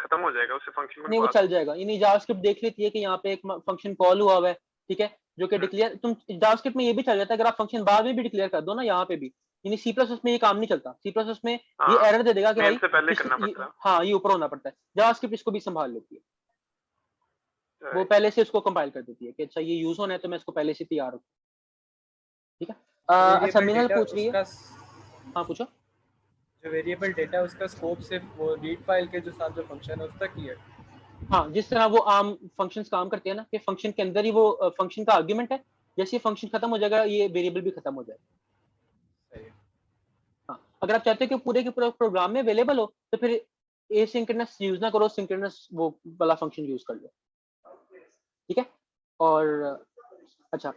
B: खत्म हो जाएगा उससे फंक्शन में?
A: नहीं, वो चल जाएगा। यानी जावास्क्रिप्ट देख लेती है कि यहाँ पे एक फंक्शन कॉल हुआ है, ठीक है, जो कि डिक्लेयर, तुम जावास्क्रिप्ट में ये भी चल जाता है अगर आप फंक्शन बाद में भी डिक्लेयर कर दो ना, यहाँ पे भी। यानी सी प्लस में ये काम नहीं चलता। सी प्लस में ये एरर दे देगा कि भाई
B: से पहले करना पड़ता है।
A: हाँ, ये ऊपर होना पड़ता है। जावास्क्रिप्ट इसको भी संभाल लेती है, वो पहले से इसको कंपाइल कर देती है कि अच्छा ये यूज होना है तो मैं इसको पहले से तैयार हूँ। ठीक है, अच्छा मिनल पूछ रही है। हाँ पूछो।
C: जो वेरिएबल डेटा है उसका स्कोप सिर्फ वो रीड फाइल के जो साथ जो फंक्शन है उस तक ही है?
A: हाँ, जिस तरह वो आम फंक्शंस काम करते हैं ना, कि फंक्शन के अंदर ही वो फंक्शन का आर्गुमेंट है, जैसे ये फंक्शन खत्म हो जाएगा ये वेरिएबल भी खत्म हो जाएगा।
C: सही है।
A: हाँ, अगर आप चाहते हो कि पूरे के पूरे प्रोग्राम में अवेलेबल हो तो फिर एसिंक्रोनस यूज ना करो, सिंक्रोनस वो वाला फंक्शन यूज कर लो। ठीक है, और अच्छा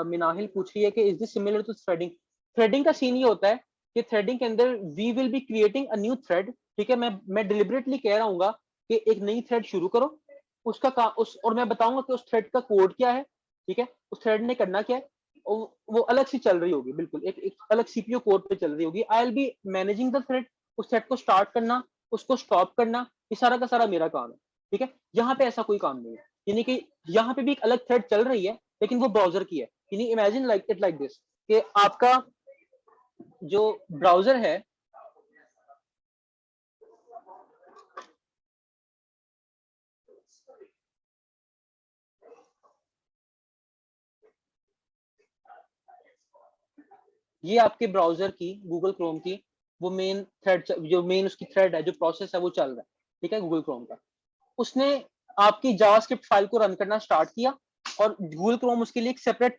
A: मिनाहिल पूछ रही है कि is this similar to threading? Threading का सीन ये होता है कि थ्रेडिंग के अंदर we will be creating a new thread. ठीक है, मैं डिलिबरेटली कह रहा हूँ कि एक नई थ्रेड शुरू करो, उसका और मैं बताऊंगा कि उस थ्रेड का कोड क्या है। ठीक है, उस थ्रेड ने करना क्या है, वो अलग से चल रही होगी, बिल्कुल एक अलग सीपीयू कोड पे चल रही होगी। I will be managing the thread, उस थ्रेड को स्टार्ट करना, उसको स्टॉप करना, ये सारा का सारा मेरा काम है। ठीक है, यहाँ पे ऐसा कोई काम नहीं है। यानी कि यहाँ पे भी एक अलग थ्रेड चल रही है, लेकिन वो ब्राउजर की है। यानी इमेजिन लाइक दिस कि आपका जो ब्राउजर है, ये आपके ब्राउजर की, गूगल क्रोम की वो मेन थ्रेड, जो मेन उसकी थ्रेड है, जो प्रोसेस है वो चल रहा है। ठीक है, गूगल क्रोम का उसने आपकी जावास्क्रिप्ट फाइल को रन करना स्टार्ट किया और गूगल क्रोम उसके लिए एक सेपरेट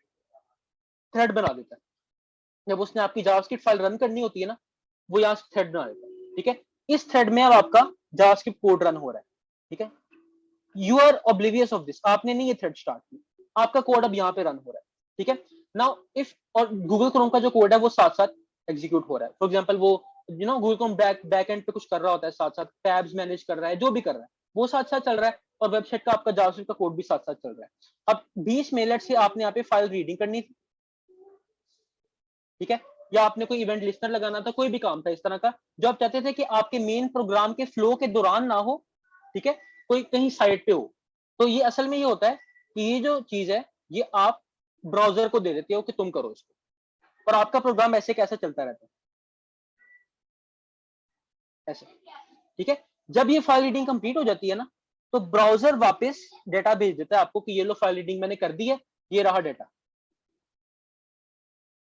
A: थ्रेड बना देता है। जब उसने आपकी जावास्क्रिप्ट फाइल रन करनी होती है ना, वो यहाँ से थ्रेड बना देता है। ठीक है, इस थ्रेड में अब आपका जावास्क्रिप्ट कोड रन हो रहा है। ठीक है, you are oblivious of this, आपने नहीं ये थ्रेड स्टार्ट की, आपका कोड अब यहाँ पे रन हो रहा है। ठीक है, नाउ इफ, और गूगल क्रोम का जो कोड है वो साथ साथ एग्जीक्यूट हो रहा है। फॉर एग्जांपल वो गूगल क्रोम बैक एंड पे कुछ कर रहा होता है, साथ साथ टैब्स मैनेज कर रहा है, जो भी कर रहा है वो साथ साथ चल रहा है, और वेबसाइट का आपका जावास्क्रिप्ट का कोड भी साथ साथ चल रहा है। अब 20 मिनट से आपने यहाँ पे फाइल रीडिंग करनी थी, ठीक है, या आपने कोई इवेंट लिस्टनर लगाना था, कोई भी काम था इस तरह का जो आप चाहते थे कि आपके मेन प्रोग्राम के फ्लो के दौरान ना हो। ठीक है, कोई कहीं साइड पे हो, तो ये असल में ये होता है कि ये जो चीज है ये आप ब्राउजर को दे देते हो कि तुम करो इसको, और आपका प्रोग्राम ऐसे कैसे चलता रहता है ऐसे। ठीक है, जब ये फाइल रीडिंग कंप्लीट हो जाती है ना, तो ब्राउजर वापस डेटा भेज देता है आपको कि ये लो फाइल रीडिंग मैंने कर दी है, ये रहा डेटा।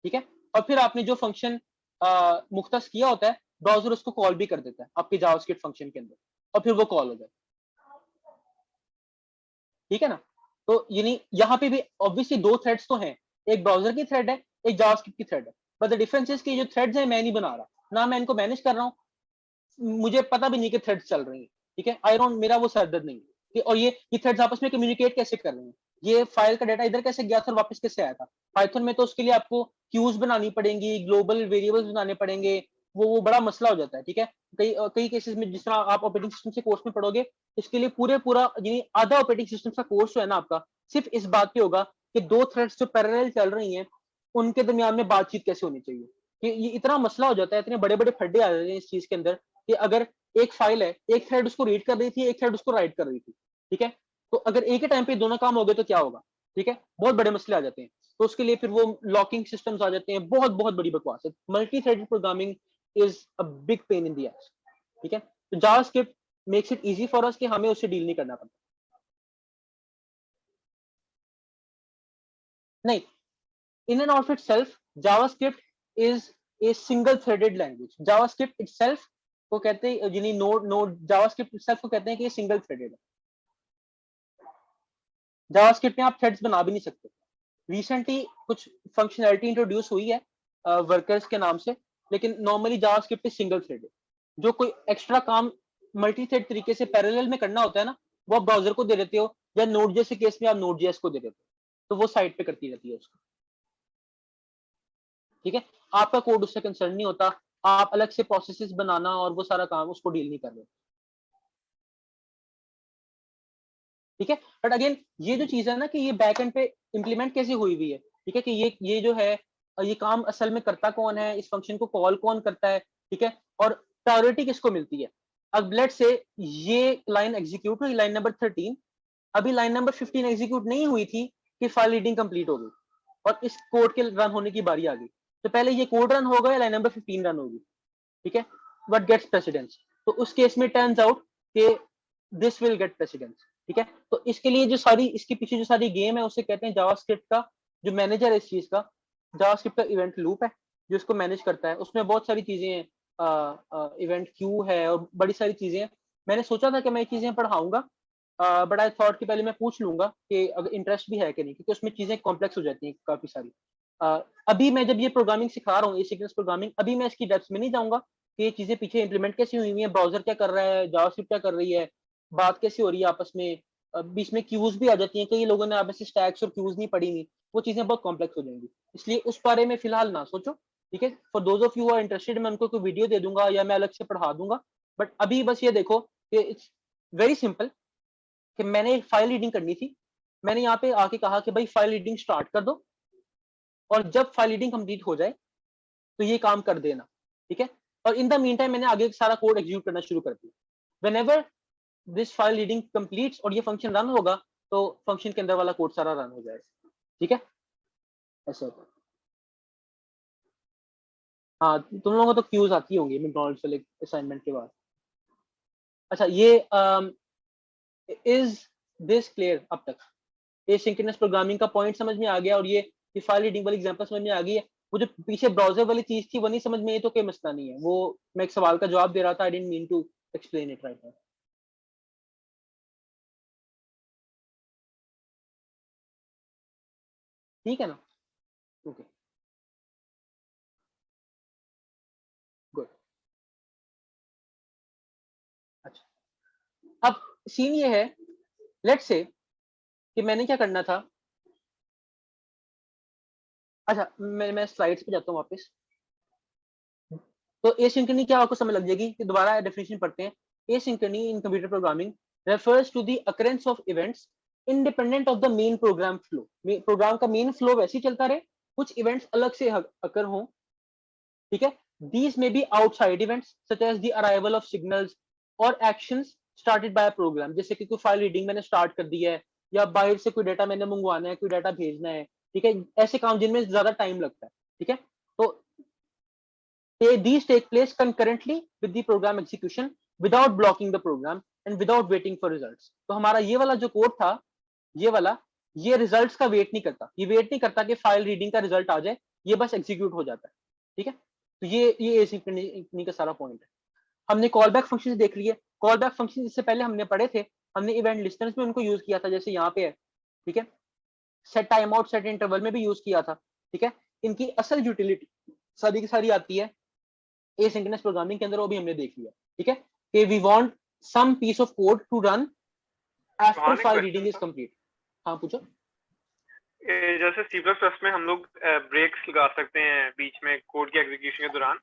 A: ठीक है, और फिर आपने जो फंक्शन मुख्तस किया होता है, ब्राउजर उसको कॉल भी कर देता है आपके जावास्क्रिप्ट फंक्शन के अंदर, और फिर वो कॉल हो जाए। ठीक है ना, तो यानी यहाँ पे भी ऑब्वियसली दो थ्रेड्स तो हैं, एक ब्राउजर की थ्रेड है, एक जावास्क्रिप्ट की थ्रेड है, बट द डिफरेंस इज कि जो थ्रेड्स हैं मैं नहीं बना रहा ना, मैं इनको मैनेज कर रहा हूँ, मुझे पता भी नहीं कि थ्रेड्स चल रही हैं। ठीक है, आई डोंट, मेरा वो सरदर्द नहीं है। और ये थ्रेड्स आपस में कम्युनिकेट कैसे कर रहे हैं, ये फाइल का डाटा इधर कैसे गया था और वापस कैसे आया था। पाइथन में तो उसके लिए आपको क्यूज बनानी पड़ेंगी, ग्लोबल वेरिएबल्स बनाने पड़ेंगे, वो बड़ा मसला हो जाता है। ठीक है, कई केसेस में जिस तरह आप ऑपरेटिंग सिस्टम से कोर्स में पढ़ोगे, इसके लिए पूरा यानी आधा ऑपरेटिंग सिस्टम का कोर्स जो है ना आपका, सिर्फ इस बात पे होगा कि दो थ्रेड्स जो पैरेलल चल रही हैं उनके दरमियान में बातचीत कैसे होनी चाहिए। ये इतना मसला हो जाता है, इतने बड़े बड़े फड्डे आ जाते हैं इस चीज के अंदर कि अगर एक फाइल है, एक थ्रेड उसको रीड कर रही थी, एक थ्रेड उसको राइट कर रही थी। ठीक है, तो अगर एक ही टाइम पे दोनों काम हो गए तो क्या होगा। ठीक है, बहुत बड़े मसले आ जाते हैं। तो उसके लिए फिर वो लॉकिंग सिस्टम्स आ जाते हैं, बहुत बहुत बड़ी बकवास है। Multi threaded programming is a big pain in the S. ठीक है, तो JavaScript makes it easy for us कि हमें उससे डील नहीं करना पड़ता। नहीं, in and of itself JavaScript is a single threaded language. JavaScript itself को कहते हैं, यानी नोड JavaScript itself को कहते हैं कि ये सिंगल थ्रेडेड है। JavaScript में आप थ्रेड्स बना भी नहीं सकते। रिसेंटली कुछ फंक्शनैलिटी इंट्रोड्यूस हुई है वर्कर्स के नाम से, लेकिन normally JavaScript is single threaded. जो कोई एक्स्ट्रा काम मल्टी थ्रेड तरीके से पैरेलल में करना होता है ना, वो आप ब्राउजर को दे देते हो, या नोड.js के केस में आप नोड.js को दे देते हो, तो वो साइड पे करती रहती है उसको। ठीक है, आपका कोड उससे कंसर्न नहीं होता, आप अलग से प्रोसेसेस बनाना और वो सारा काम उसको डील नहीं कर रहे। ठीक है, बट अगेन ये जो चीज है ना कि ये बैक एंड पे इम्प्लीमेंट कैसे हुई हुई है, ठीक है, कि ये जो है ये काम असल में करता कौन है, इस फंक्शन को कॉल कौन करता है, ठीक है, और प्रायोरिटी किसको मिलती है। अब लेट्स से ये लाइन एग्जीक्यूट हुई, लाइन नंबर 13, अभी लाइन नंबर 15 एग्जीक्यूट नहीं हुई थी कि फाइल रीडिंग कंप्लीट हो गई और इस कोड के रन होने की बारी आ गई। तो पहले ये कोड रन होगा, लाइन नंबर 15 रन होगी। ठीक है, व्हाट गेट्स प्रेसिडेंस, तो उस केस में टर्न्स आउट कि दिस विल गेट प्रेसिडेंस। ठीक है, तो इसके लिए जो सारी इसके पीछे जो सारी गेम है उसे कहते हैं जावास्क्रिप्ट का जो मैनेजर है इस चीज का, जावास्क्रिप्ट का इवेंट लूप है जो इसको मैनेज करता है। उसमें बहुत सारी चीजें हैं, इवेंट क्यू है और बड़ी सारी चीजें हैं। मैंने सोचा था कि मैं ये चीजें पढ़ाऊंगा, बट आई थॉट कि पहले मैं पूछ लूंगा कि अगर इंटरेस्ट भी है कि नहीं, क्योंकि उसमें चीजें कॉम्प्लेक्स हो जाती हैं काफी सारी। अभी मैं जब ये प्रोग्रामिंग सिखा रहा हूँ, एसिंक्रोनस प्रोग्रामिंग, अभी मैं इसकी डेप्थ में नहीं जाऊंगा कि ये चीजें पीछे इंप्लीमेंट कैसे हुई हुई है, ब्राउजर क्या कर रहा है, जावास्क्रिप्ट क्या कर रही है, बात कैसे हो रही है आपस में, बीच में क्यूज भी आ जाती हैं, कई लोगों ने आपस में स्टैक्स और क्यूज नहीं पढ़ी हुई, वो चीजें बहुत कॉम्प्लेक्स हो जाएंगी, इसलिए उस बारे में फिलहाल ना सोचो। ठीक है, for those of you are interested, मैं उनको कोई वीडियो दे दूंगा या मैं अलग से पढ़ा दूंगा, बट अभी बस ये देखो कि इट्स वेरी सिंपल कि मैंने एक फाइल रीडिंग करनी थी, मैंने यहाँ पे आके कहा कि भाई फाइल रीडिंग स्टार्ट कर दो, और जब फाइल रीडिंग कंप्लीट हो जाए तो ये काम कर देना। ठीक है, और इन द मीन टाइम मैंने आगे सारा कोड एग्जीक्यूट करना शुरू कर दिया। Whenever this file reading completes और ये फंक्शन रन होगा, तो फंक्शन के अंदर वाला कोड सारा रन हो जाएगा। ठीक है, ऐसा होता है। हाँ, तुम लोगों को तो क्यूज आती होंगी मैकडॉनल्ड्स वाले असाइनमेंट के बाद। अच्छा, ये इज दिस क्लियर अब तक? एसिंक्रोनस प्रोग्रामिंग का पॉइंट समझ में आ गया, और ये फाइल रीडिंग वाली एग्जांपल समझ में आ गई है। वो जो पीछे ब्राउजर वाली चीज थी वो नहीं समझ में, ये तो कोई मसला नहीं है, वो मैं एक सवाल का जवाब दे रहा था, I didn't mean to explain it right now. ठीक है ना, ओके, गुड। अच्छा, अब सीन ये है, लेट्स से कि मैंने क्या करना था। अच्छा, मैं स्लाइड्स पे जाता हूँ वापस। तो एसिंक्रोनी क्या आपको समझ लग जाएगी कि दोबारा डेफिनेशन पढ़ते हैं। Asynchrony in computer programming refers to the occurrence of events independent of the main program flow. Program का मेन फ्लो वैसे ही चलता रहे, कुछ इवेंट्स अलग से अकर हों। ठीक है, these may be outside events such as the arrival of signals or actions started by a program, जैसे कि कोई फाइल रीडिंग मैंने स्टार्ट कर दी है, या बाहर से कोई डाटा मैंने मंगवाना है, कोई डाटा भेजना है। ठीक है, ऐसे काम जिनमें ज्यादा टाइम लगता है। ठीक है, तो these take place concurrently with the program execution without blocking the program and without waiting for results। तो हमारा ये वाला जो कोड था, ये वाला, ये रिजल्ट्स का वेट नहीं करता, ये वेट नहीं करता कि फाइल रीडिंग का रिजल्ट आ जाए, ये बस एग्जीक्यूट हो जाता है। ठीक है, तो ये एसिंक्रोनी का सारा पॉइंट है। हमने कॉल बैक फंक्शन देख लिए। कॉल बैक फंक्शन इससे पहले हमने पढ़े थे, हमने इवेंट लिस्टनर्स में उनको यूज किया था, जैसे यहाँ पे है। ठीक है, set time out, set interval में भी यूज किया था। ठीक है, इनकी असल यूटिलिटी सारी की सारी आती है एसिंक्रोनस प्रोग्रामिंग के अंदर, वो भी हमने देख लिया। ठीक है, कि we want some piece of code to run after file reading is complete. हाँ, पूछो।
B: जैसे C++ में हम लोग ब्रेक्स लगा सकते हैं बीच में कोड के एग्जीक्यूशन के दौरान,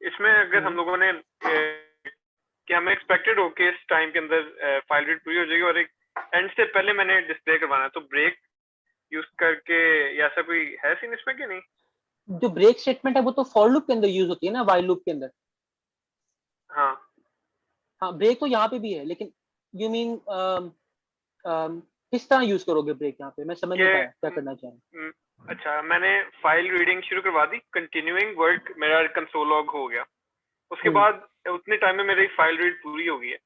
B: इसमें अगर हम लोगों ने कि हमें एक्सपेक्टेड हो कि इस टाइम के अंदर फाइल रीड पूरी हो जाएगी और एक एंड से पहले मैंने डिस्प्ले करवाना है, तो ब्रेक यूज करके या ऐसा कोई है सीन इसमें कि नहीं?
A: जो ब्रेक स्टेटमेंट है वो तो फॉर लूप के अंदर यूज होती है ना, वाइल लूप के अंदर।
B: हाँ
A: हाँ, ब्रेक तो यहाँ पे भी है, लेकिन यू मीन किस तरह यूज करोगे ब्रेक यहाँ पे, मैं समझ नहीं पाया क्या करना चाह रहे हैं।
B: अच्छा, मैंने फाइल रीडिंग शुरू करवा दी, कंटिन्यूइंग वर्क मेरा कंसोल लॉग हो गया, उसके बाद उतने टाइम में मेरी फाइल रीड पूरी हो गई है,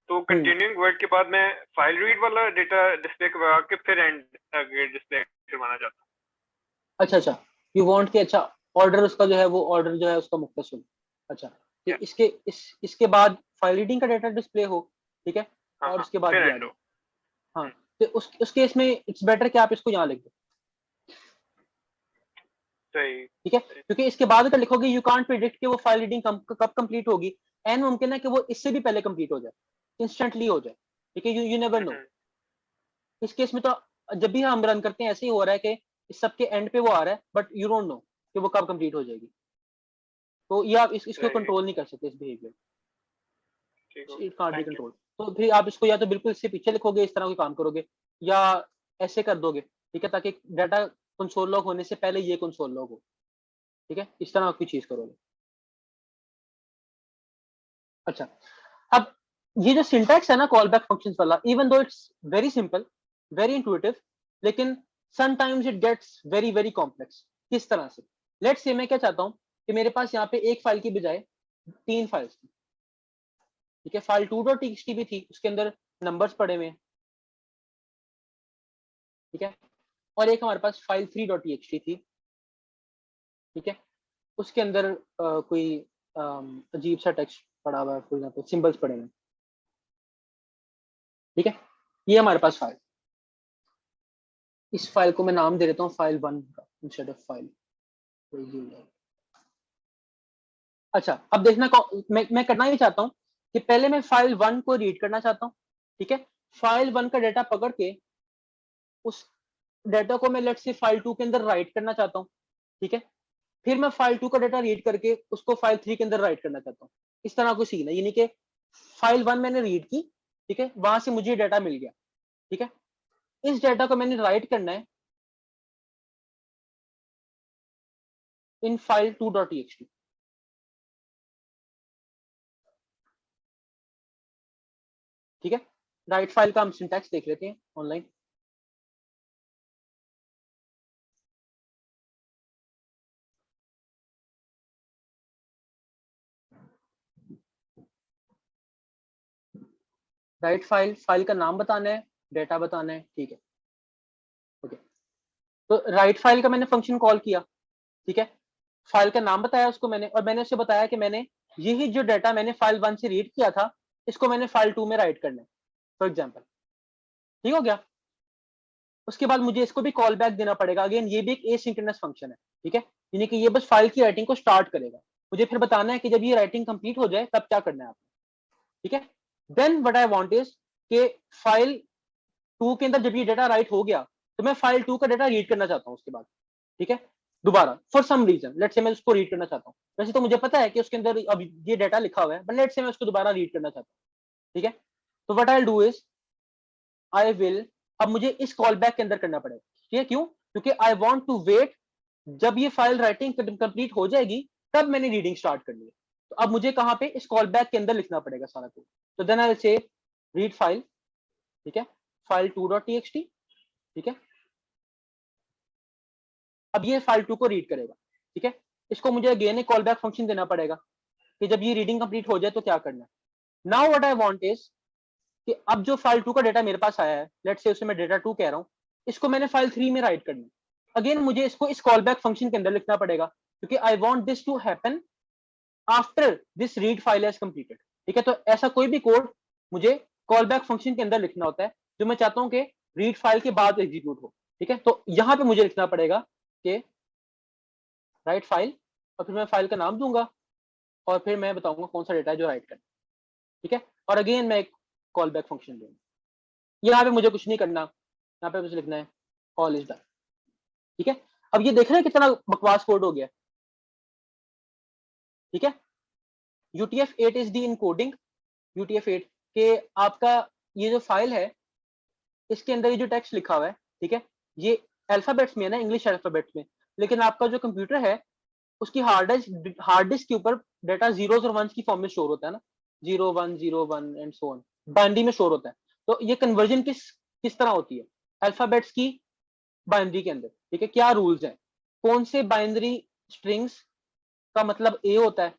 B: तो कंटिन्यूइंग वर्क के बाद मैं फाइल रीड वाला डेटा डिस्प्ले करवा के फिर एंड डिस्प्ले करवाना चाहता हूँ।
A: अच्छा, यू वांट कि अच्छा ऑर्डर उसका जो है वो ऑर्डर जो है उसका मुख्तसर। अच्छा, तो
B: Yeah.
A: इसके बाद फाइल रीडिंग का डेटा डिस्प्ले हो, ठीक है,
B: हाँ
A: और
B: हाँ,
A: उसके बाद
B: फिर
A: ये आ
B: एंड
A: जाए।
B: हो।
A: हाँ, तो उस केस में इट्स बेटर कि आप इसको यहाँ लिख दो,
B: सही।
A: ठीक है, क्योंकि इसके बाद अगर लिखोगे यू कांट प्रिडिक्ट कि वो फाइल रीडिंग कब कंप्लीट होगी, एन मुमकिन है कि वो इससे भी पहले कंप्लीट हो जाए, इंस्टेंटली हो जाए, ठीक है, यू नेवर नो। इस केस में तो जब भी हम रन करते हैं ऐसे ही हो रहा है कि इस सबके एंड पे वो आ रहा है, बट यू डोंट नो कि वो कब कंप्लीट हो जाएगी, तो ये आप इसको
B: सही,
A: कंट्रोल नहीं कर सकते, इस बिहेवियर,
B: ठीक हो
A: इट
B: गया,
A: can't be
B: thank you.
A: Control. तो फिर आप इसको या तो बिल्कुल इससे पीछे लिखोगे, इस तरह कोई काम करोगे, या ऐसे कर दोगे, ठीक है, ताकि डाटा कंसोल लॉग होने से पहले ये कंसोल लॉग हो, ठीक है, इस तरह आपकी चीज करोगे। अच्छा, अब ये जो सिंटैक्स है ना कॉल बैक फंक्शंस वाला, even though it's very simple, very intuitive, लेकिन sometimes it gets very very complex. किस तरह से? लेट्स से मैं क्या चाहता हूँ कि मेरे पास यहाँ पे एक फाइल की बजाय 3 फाइल्स थी, ठीक है, फाइल 2.txt भी थी, उसके अंदर नंबर्स पड़े हुए हैं, ठीक है, और एक हमारे पास फाइल 3.txt थी, ठीक है, उसके अंदर कोई अजीब सा टेक्स्ट पड़ा हुआ है, फॉर एग्जांपल सिंबल्स पड़े हुए हैं, ठीक है, ये हमारे पास फाइल, इस फाइल को मैं नाम दे देता हूँ फाइल 1 का इंस्टेड ऑफ फाइल। अच्छा, अब देखना मैं करना ही चाहता हूँ कि पहले मैं फाइल 1 को रीड करना चाहता हूँ, ठीक है, फाइल 1 का डेटा पकड़ के उस डेटा को मैं लेट्स से फाइल 2 के अंदर राइट करना चाहता हूँ, ठीक है, फिर मैं फाइल 2 का डेटा रीड करके उसको फाइल 3 के अंदर राइट करना चाहता हूँ। इस तरह को सीन है, यानी कि फाइल 1 मैंने रीड की, ठीक है, वहां से मुझे डेटा मिल गया, ठीक है, इस डेटा को मैंने राइट करना है इन फाइल 2.txt, ठीक है, राइट फाइल का हम सिंटैक्स देख लेते हैं ऑनलाइन। राइट फाइल का नाम बताना है, डेटा बताना है, ठीक है, ओके, तो राइट फाइल का मैंने फंक्शन कॉल किया, ठीक है, फाइल का नाम बताया उसको मैंने, और मैंने उसे बताया कि मैंने यही जो डेटा मैंने फाइल 1 से रीड किया था, इसको मैंने फाइल 2 में राइट करना है, फॉर एग्जाम्पल, ठीक हो गया। उसके बाद मुझे इसको भी कॉल बैक देना पड़ेगा, अगेन ये भी एक एसिंक्रोनस फंक्शन है, ठीक है, यानी कि ये बस फाइल की राइटिंग को स्टार्ट करेगा, मुझे फिर बताना है कि जब ये राइटिंग कंप्लीट हो जाए तब क्या करना है आपको, ठीक है, then what I want is कि फाइल 2 के अंदर जब ये डेटा राइट हो गया तो मैं फाइल 2 का डेटा रीड करना चाहता हूँ उसके बाद, ठीक है, दोबारा for some reason, let's say मैं उसको रीड करना चाहता हूँ, वैसे तो मुझे पता है कि उसके अंदर अब ये डेटा लिखा हुआ है, बट लेट्स से मैं उसको दोबारा रीड करना चाहता हूँ, ठीक है, तो what I do is I will, अब मुझे इस कॉल बैक के अंदर करना पड़ेगा, ठीक है, क्यों? क्योंकि आई वांट टू वेट, जब ये फाइल राइटिंग कंप्लीट हो जाएगी तब मैंने रीडिंग स्टार्ट करनी है, तो अब मुझे कहाँ पे इस कॉल बैक के अंदर लिखना पड़ेगा सारा कोड, तो then I will say read file, ठीक है, फाइल 2.txt, ठीक है, अब ये फाइल 2 को रीड करेगा, ठीक है, इसको मुझे अगेन एक कॉल बैक फंक्शन देना पड़ेगा कि जब ये रीडिंग कंप्लीट हो जाए तो क्या करना है। Now what I want is कि अब जो फाइल 2 का डेटा मेरे पास आया है, लेट्स से उसे मैं डेटा 2 कह रहा हूँ, इसको मैंने फाइल 3 में राइट करना है, अगेन मुझे इसको इस कॉल बैक फंक्शन के अंदर लिखना पड़ेगा, क्योंकि I want this to happen after this read file has completed, ठीक है, तो ऐसा कोई भी कोड मुझे कॉल बैक फंक्शन के अंदर लिखना होता है जो मैं चाहता हूँ कि रीड फाइल के बाद एग्जीक्यूट हो, ठीक है, तो यहाँ पे मुझे लिखना पड़ेगा कि राइट फाइल, और फिर मैं फाइल का नाम दूंगा और फिर मैं बताऊंगा कौन सा डेटा है जो राइट करना, ठीक है, और अगेन मैं एक कॉल बैक फंक्शन दूंगा, यहाँ पे मुझे कुछ नहीं करना, यहाँ पे मुझे लिखना है ऑल इज डन, ठीक है, अब ये देख रहे हैं कितना बकवास कोड हो गया, ठीक है, UTF-8 is the encoding, UTF-8 के आपका ये जो फाइल है इसके अंदर ये जो टेक्स्ट लिखा हुआ है, ठीक है, ये अल्फाबेट्स में है ना, इंग्लिश अल्फाबेट्स में, लेकिन आपका जो कंप्यूटर है उसकी हार्ड डिस्क के ऊपर डेटा जीरोस और वंस की फॉर्म में स्टोर होता है ना, 0101 एंड सो ऑन, बाइनरी में स्टोर होता है, तो ये कन्वर्जन किस किस तरह होती है, अल्फाबेट्स की बाइनरी के अंदर, ठीक है, क्या रूल्स हैं, कौन से बाइनरी स्ट्रिंग्स का मतलब ए होता है,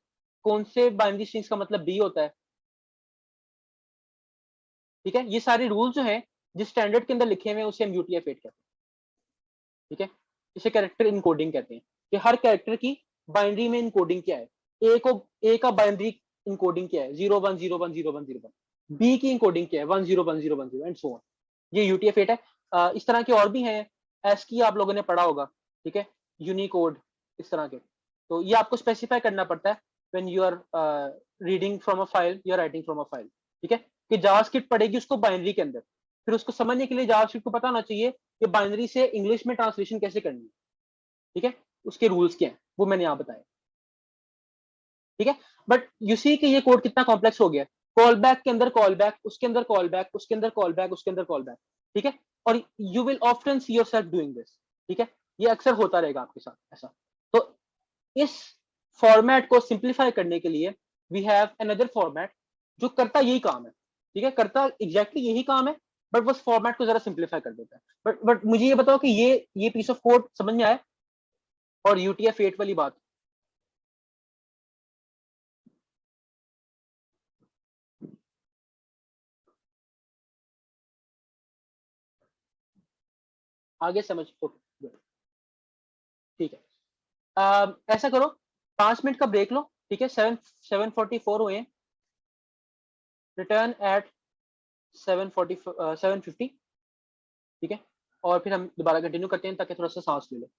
A: कौन से बाइनरी स्ट्रिंग्स का मतलब बी होता है, ठीक है। ये सारे रूल जो हैं जिस स्टैंडर्ड के अंदर लिखे हुए हैं उसे हम UTF-8 कहते हैं, ठीक है। इसे कैरेक्टर इनकोडिंग कहते हैं कि हर कैरेक्टर की बाइनरी में इनकोडिंग क्या है। ए का बाइनरी इनकोडिंग क्या है, 01010101, बी की इनकोडिंग क्या है, 101010 एंड सो ऑन। ये UTF-8 है। इस तरह के और भी हैं, ASCII आप लोगों ने पढ़ा होगा, ठीक है, यूनिकोड, इस तरह के। तो ये आपको स्पेसिफाई करना पड़ता है when you are reading from a file या राइटिंग फ्रॉम अ फाइल, ठीक है, कि जावास्क्रिप्ट पढ़ेगी उसको बाइनरी के अंदर, फिर उसको समझने के लिए जावास्क्रिप्ट को पता होना चाहिए कि बाइनरी से इंग्लिश में ट्रांसलेशन कैसे करनी है, ठीक है, उसके रूल्स क्या हैं वो मैंने यहाँ बताया, ठीक है। बट यू सी कि ये कोड कितना कॉम्प्लेक्स हो गया, कॉल बैक के अंदर कॉल बैक, उसके अंदर कॉल बैक, उसके अंदर कॉल बैक, उसके अंदर कॉल बैक, ठीक है, और you will often see yourself doing this, ठीक है, ये अक्सर होता रहेगा आपके साथ ऐसा। तो इस फॉर्मेट को सिंप्लीफाई करने के लिए वी हैव अनदर फॉर्मेट जो करता यही काम है, ठीक है, करता एग्जैक्टली यही काम है, बट बस फॉर्मेट को जरा सिंप्लीफाई कर देता है। बट मुझे ये बताओ कि ये पीस ऑफ कोड समझ में आया, और UTF-8 वाली बात। आगे समझ, ओके, ठीक है। ऐसा करो, 5 मिनट का ब्रेक लो, ठीक है, 7:44 हुए हैं, रिटर्न एट 7:50, ठीक है, और फिर हम दोबारा कंटिन्यू करते हैं ताकि थोड़ा सा सांस ले लो।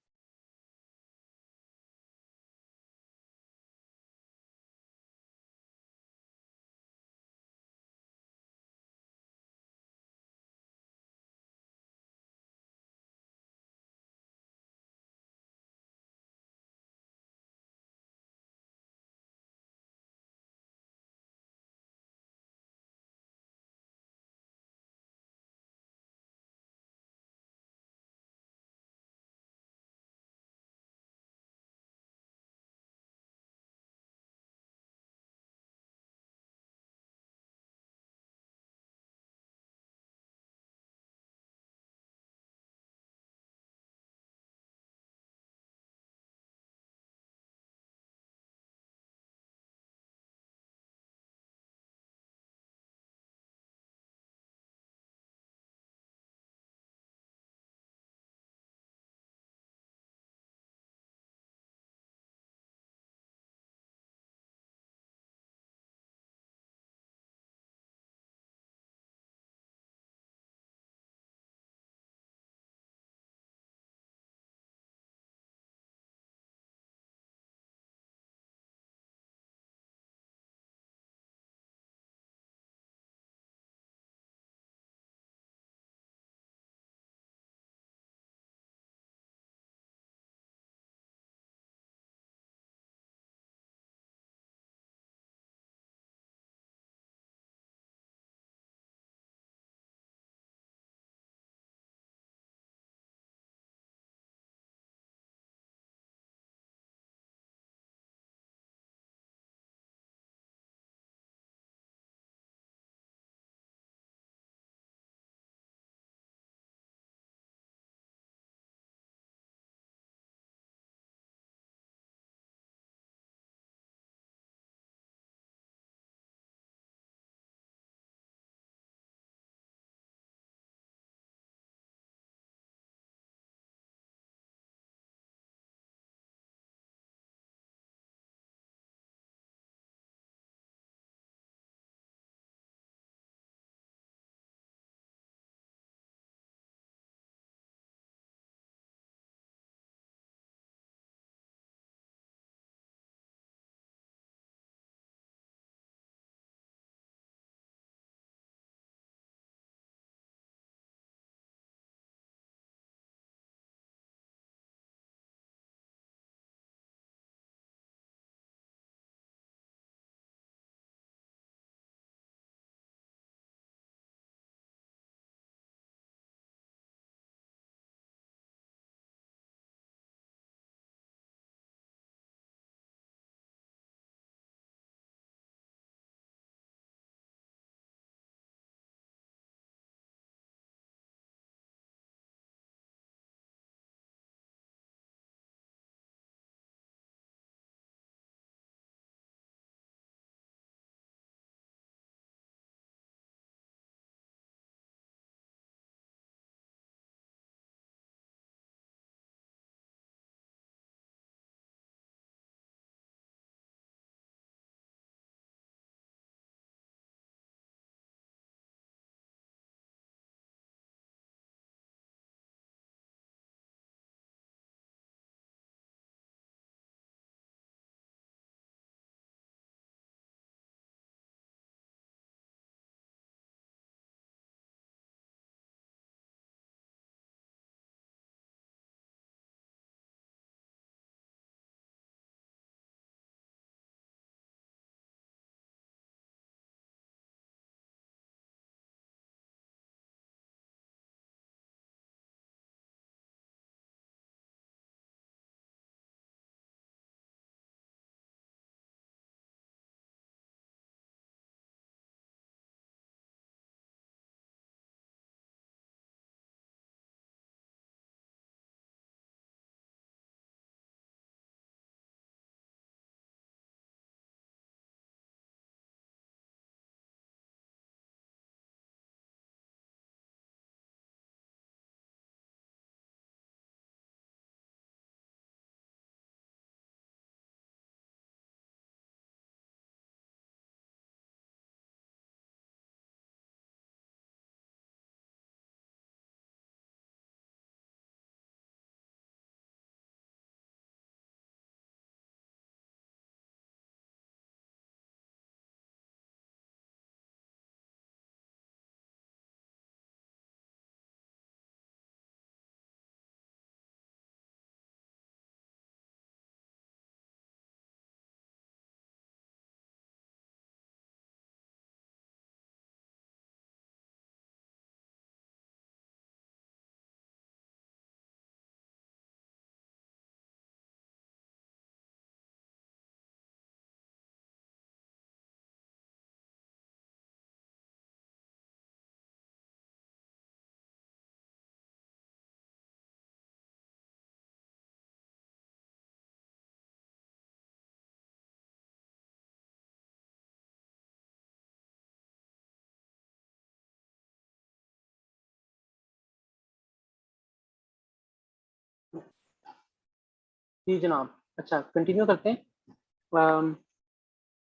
A: जी जनाब, अच्छा कंटिन्यू करते हैं।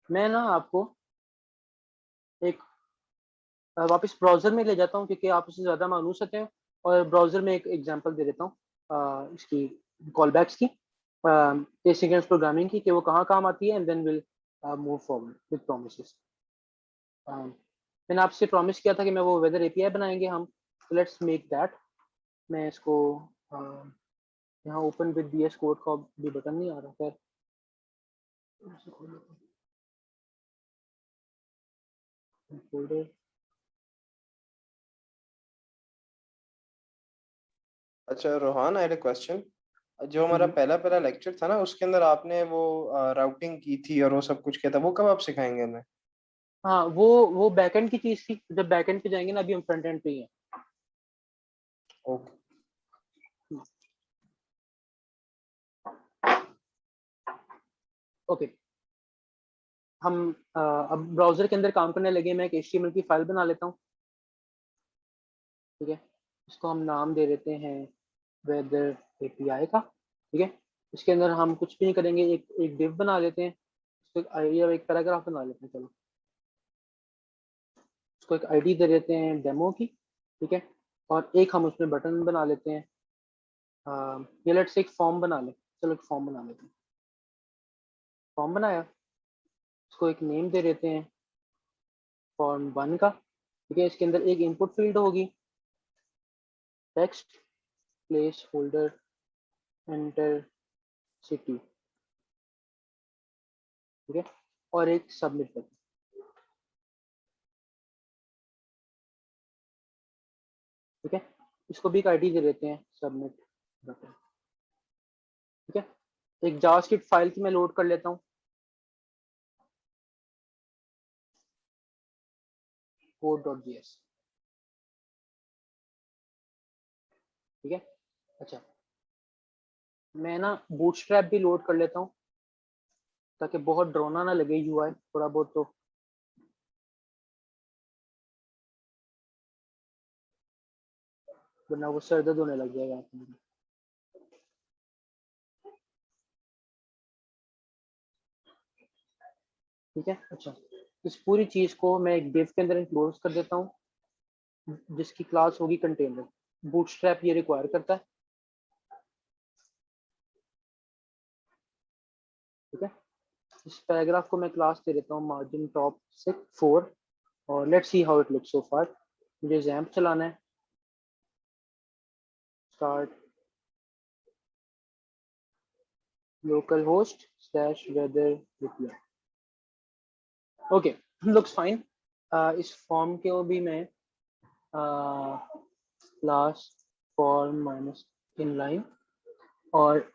A: मैं ना आपको एक वापस ब्राउज़र में ले जाता हूँ क्योंकि आप उससे ज़्यादा मालूम सकते हैं, और ब्राउज़र में एक एग्ज़ाम्पल दे देता हूँ इसकी कॉलबैक्स की, एसिंक्रोनस प्रोग्रामिंग की, कि वो कहाँ काम आती है, and then will move forward with promises. मैंने आपसे प्रॉमिस किया था कि मैं वो वेदर एपीआई बनाएंगे हम, तो लेट्स मेक दैट। मैं इसको यहाँ ओपन विद बीएस कोड का भी बटन नहीं आ रहा, खैर फोल्डर।
D: अच्छा Rohan, I had a question. जो हमारा पहला पहला लेक्चर था ना, उसके अंदर आपने वो राउटिंग की थी और वो सब कुछ किया था, वो कब आप सिखाएंगे हमें?
A: हाँ, वो बैकएंड की चीज थी। जब बैकएंड पे जाएंगे ना, अभी हम फ्रंट एंड पे ही हैं।
D: ओके।
A: ओके, हम अब ब्राउजर के अंदर काम करने लगे। मैं एक HTML की फाइल बना लेता हूँ, ठीक है। इसको हम नाम दे देते हैं वेदर एपीआई का, ठीक है। इसके अंदर हम कुछ भी नहीं करेंगे, एक डिव बना लेते हैं, इसको एक आइडिया, एक पैराग्राफ बना लेते हैं। चलो, इसको एक आईडी दे देते हैं डेमो की, ठीक है। और एक हम उसमें बटन बना लेते हैं। ये लेट्स से एक फॉर्म बना ले। चलो एक फॉर्म बना लेते हैं। फॉर्म बनाया, इसको एक नेम दे देते हैं फॉर्म 1 का, ठीक है। इसके अंदर एक इनपुट फील्ड होगी, text place holder enter city, ठीक है। और एक सबमिट बटन, ठीक है। इसको भी एक आईडी दे देते हैं सबमिट बटन, ठीक है। एक जावास्क्रिप्ट फाइल की मैं लोड कर लेता हूँ, code.js, ठीक है। अच्छा, मैं ना बूटस्ट्रैप भी लोड कर लेता हूँ ताकि बहुत डरावना ना लगे यूआई, थोड़ा बहुत तो। वरना वो सर दर्द होने लग जाएगा आपको। ठीक है। अच्छा, इस पूरी चीज को मैं एक डिव के अंदर इंक्लोज कर देता हूँ, जिसकी क्लास होगी कंटेनर। बूटस्ट्रैप ये रिक्वायर करता है, ठीक है। इस पैराग्राफ को मैं क्लास दे देता हूँ मार्जिन टॉप 4, और let's see how it looks so far. मुझे जैम्प चलाना है, start localhost slash weather API. Okay, looks fine. इस फॉर्म को भी मैं क्लास फॉर्म माइनस इनलाइन, और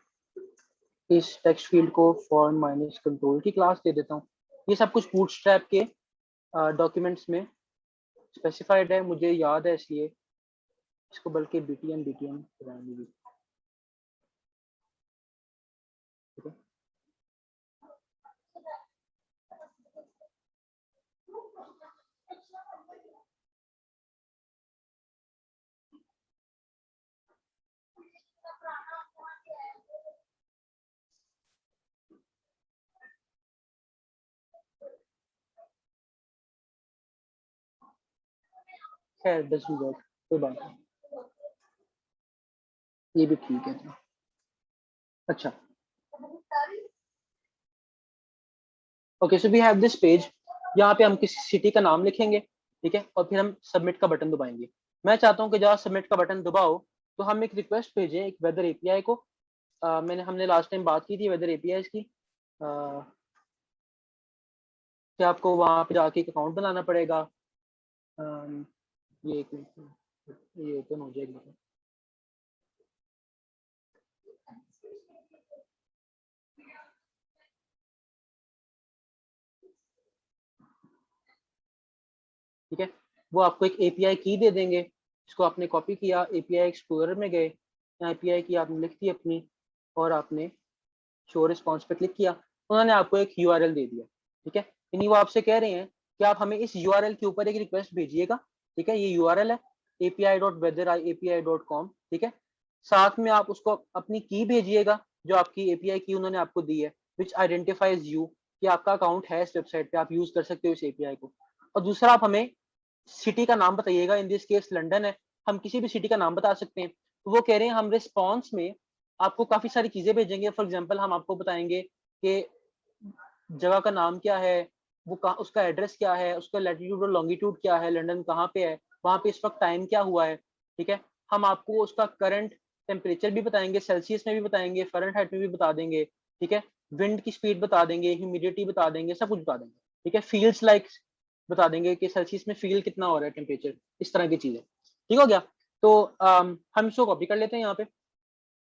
A: इस टेक्स्ट फील्ड को फॉर्म माइनस कंट्रोल की क्लास दे देता हूँ। ये सब कुछ बूटस्ट्रैप के डॉक्यूमेंट्स में स्पेसिफाइड है, मुझे याद है, इसलिए इसको बल्कि बीटीएम कराएंगे भी, ठीक है। खैर डजंट वर्क, कोई बात नहीं, ये भी ठीक है। अच्छा, okay, so we have this page. यहाँ पे हम किसी सिटी का नाम लिखेंगे, ठीक है, और फिर हम सबमिट का बटन दबाएंगे। मैं चाहता हूँ कि जहाँ सबमिट का बटन दबाओ तो हम एक रिक्वेस्ट भेजें एक वेदर एपीआई को। हमने लास्ट टाइम बात की थी वेदर एपीआई की, कि आपको वहाँ पे जाके एक अकाउंट बनाना पड़ेगा। ये ये ओपन हो जाएगा, ठीक है। वो आपको एक एपीआई की दे देंगे, इसको आपने कॉपी किया, एपीआई एक्सप्लोरर में गए, यहाँ एपीआई की आपने लिख दी अपनी, और आपने शो रिस्पॉन्स पे क्लिक किया, उन्होंने आपको एक यूआरएल दे दिया, ठीक है। यानी वो आपसे कह रहे हैं कि आप हमें इस यूआरएल के ऊपर एक रिक्वेस्ट भेजिएगा, ठीक है। ये यूआरएल है api.weatherapi.com, ठीक है। साथ में आप उसको अपनी की भेजिएगा, जो आपकी एपीआई की उन्होंने आपको दी है, विच आइडेंटिफाइज यू, कि आपका अकाउंट है इस वेबसाइट पे, आप यूज कर सकते हो इस एपीआई को। और दूसरा, आप हमें सिटी का नाम बताइएगा, इन दिस केस लंदन है, हम किसी भी सिटी का नाम बता सकते हैं। तो वो कह रहे हैं हम रिस्पॉन्स में आपको काफी सारी चीजें भेजेंगे। फॉर एग्जाम्पल हम आपको बताएंगे कि जगह का नाम क्या है, वो उसका एड्रेस क्या है, उसका लैटिट्यूड और लॉन्गिट्यूड क्या है, लंदन कहाँ पे है, वहाँ पे इस वक्त टाइम क्या हुआ है, ठीक है। हम आपको उसका करंट टेम्परेचर भी बताएंगे, सेल्सियस में भी बताएंगे, फ़ारेनहाइट में भी बता देंगे, ठीक है। विंड की स्पीड बता देंगे, ह्यूमिडिटी बता देंगे, सब कुछ बता देंगे, ठीक है। फील्स लाइक बता देंगे कि सेल्सियस में फील कितना हो रहा है टेम्परेचर, इस तरह की चीजें। ठीक हो गया। तो हम इसको कॉपी कर लेते हैं यहाँ पे।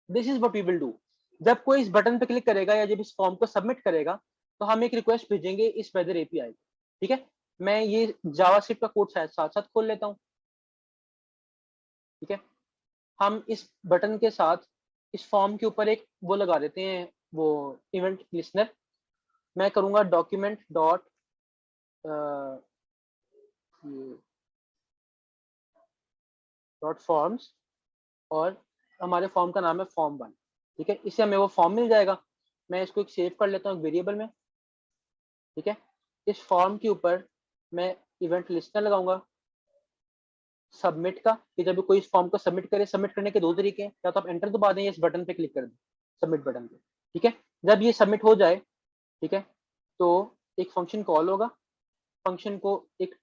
A: This is what we will do. जब कोई इस बटन पे क्लिक करेगा या जब इस फॉर्म को सबमिट करेगा, तो हम एक रिक्वेस्ट भेजेंगे इस वेदर एपीआई को, ठीक है। मैं ये जावास्क्रिप्ट का कोड शायद साथ साथ खोल लेता हूँ, ठीक है। हम इस बटन के साथ इस फॉर्म के ऊपर एक वो लगा देते हैं, वो इवेंट लिसनर। मैं करूंगा डॉक्यूमेंट डॉट डॉट फॉर्म्स, और हमारे फॉर्म का नाम है फॉर्म 1, ठीक है। इससे हमें वो फॉर्म मिल जाएगा। मैं इसको एक सेव कर लेता हूँ एक वेरिएबल में, ठीक है। इस फॉर्म के ऊपर मैं इवेंट लिस्टनर लगाऊंगा सबमिट का, कि जब कोई इस फॉर्म को सबमिट करे, सबमिट करने के दो तरीके हैं, या तो आप एंटर दबा दें या इस बटन पे क्लिक कर दें, सबमिट बटन पे, ठीक है। जब ये सबमिट हो जाए, ठीक है, तो एक फंक्शन कॉल होगा, फंक्शन को एक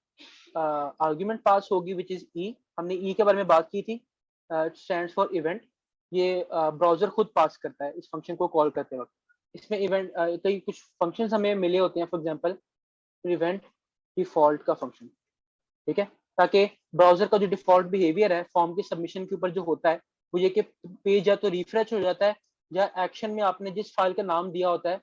A: आर्ग्यूमेंट पास होगी विच इज ई। हमने ई के बारे में बात की थी, स्टैंड्स फॉर इवेंट। ये ब्राउजर खुद पास करता है इस फंक्शन को कॉल करते वक्त। इसमें इवेंट कई कुछ फंक्शंस हमें मिले होते हैं, फॉर एग्जांपल प्रिवेंट डिफॉल्ट का फंक्शन, ठीक है, ताकि ब्राउजर का जो डिफॉल्ट बिहेवियर है फॉर्म के सबमिशन के ऊपर जो होता है, वो ये कि पेज या तो रिफ्रेश हो जाता है, या एक्शन में आपने जिस फाइल का नाम दिया होता है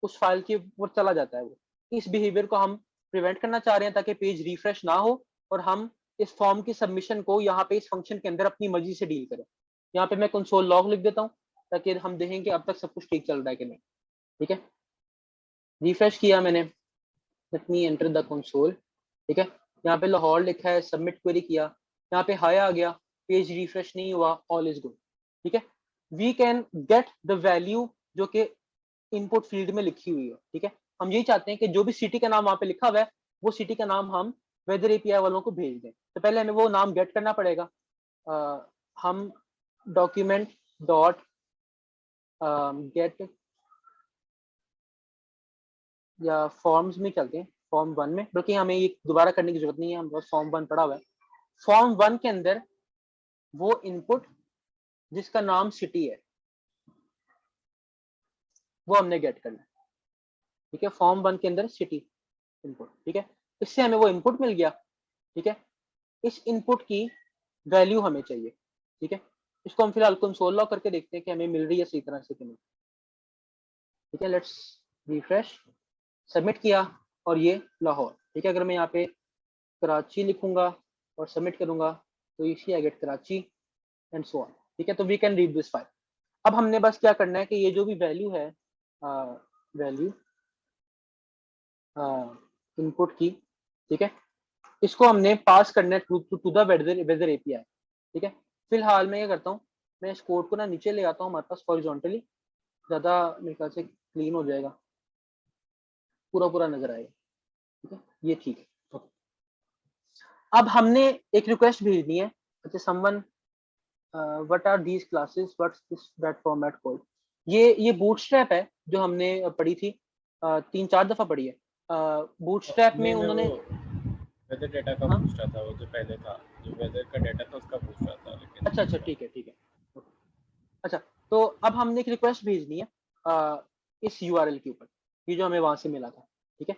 A: उस फाइल के ऊपर चला जाता है वो। इस बिहेवियर को हम प्रिवेंट करना चाह रहे हैं, ताकि पेज रिफ्रेश ना हो और हम इस फॉर्म की सबमिशन को यहाँ पे इस फंक्शन के अंदर अपनी मर्जी से डील करें। यहाँ पे मैं कंसोल लॉग लिख देता हूँ, ताकि हम देखें कि अब तक सब कुछ ठीक चल रहा है कि नहीं, ठीक है। रिफ्रेश किया मैंने, let me enter the console, ठीक है। यहाँ पे लाहौर लिखा है, सबमिट क्वेरी किया, यहाँ पे हाई आ गया, पेज रिफ्रेश नहीं हुआ, ऑल इज गुड, ठीक है। We can get the value जो कि इनपुट फील्ड में लिखी हुई है, ठीक है। हम यही चाहते हैं कि जो भी सिटी का नाम वहां पे लिखा हुआ है, वो सिटी का नाम हम वेदर एपीआई वालों को भेज दें। तो पहले हमें वो नाम गेट करना पड़ेगा। हम डॉक्यूमेंट डॉट गेट, या फॉर्म्स में चलते हैं, फॉर्म 1 में, बल्कि हमें ये दोबारा करने की जरूरत नहीं है, हम बस फॉर्म 1 पढ़ा हुआ है। फॉर्म 1 के अंदर वो इनपुट जिसका नाम सिटी है, वो हमने गेट करना है, ठीक है। फॉर्म 1 के अंदर सिटी इनपुट, ठीक है। इससे हमें वो इनपुट मिल गया, ठीक है। इस इनपुट की वैल्यू हमें चाहिए, ठीक है। इसको हम फिलहाल कंसोल लॉग करके देखते हैं कि हमें मिल रही है सही तरह से कि नहीं, ठीक है। लेट्स रिफ्रेश, सबमिट किया, और ये लाहौर, ठीक है। अगर मैं यहाँ पे कराची लिखूंगा और सबमिट करूंगा, तो इसी I get Karachi and so on, ठीक है। तो we can read this file. अब हमने बस क्या करना है कि ये जो भी वैल्यू है, वैल्यू इनपुट की, ठीक है, इसको हमने पास करना है टू द वेदर एपीआई, ठीक है। फिलहाल मैं क्या करता हूँ, मैं इस कोड को ना नीचे ले आता हूँ हमारे पास हॉरिजॉन्टली, ज्यादा मेरे ख्याल से क्लीन हो जाएगा, पूरा पूरा नजर आएगा, ठीक है। ये ठीक है। अब हमने एक रिक्वेस्ट भेजनी है, अच्छा someone what are these classes, what's this that format code. ये बूटस्ट्रैप है जो हमने पढ़ी थी, 3-4 दफा पढ़ी है। बूटस्ट्रैप में उन्होंने
C: वेदर डेटा का
A: हाँ?
C: पूछ रहा था, वो जो पहले था, जो वेदर का डेटा था उसका पूछ रहा था, लेकिन
A: अच्छा ठीक है ठीक है। अच्छा, तो अब हमने एक रिक्वेस्ट भेजनी है इस यूआरएल के ऊपर, ये जो हमें वहां से मिला था, ठीक है।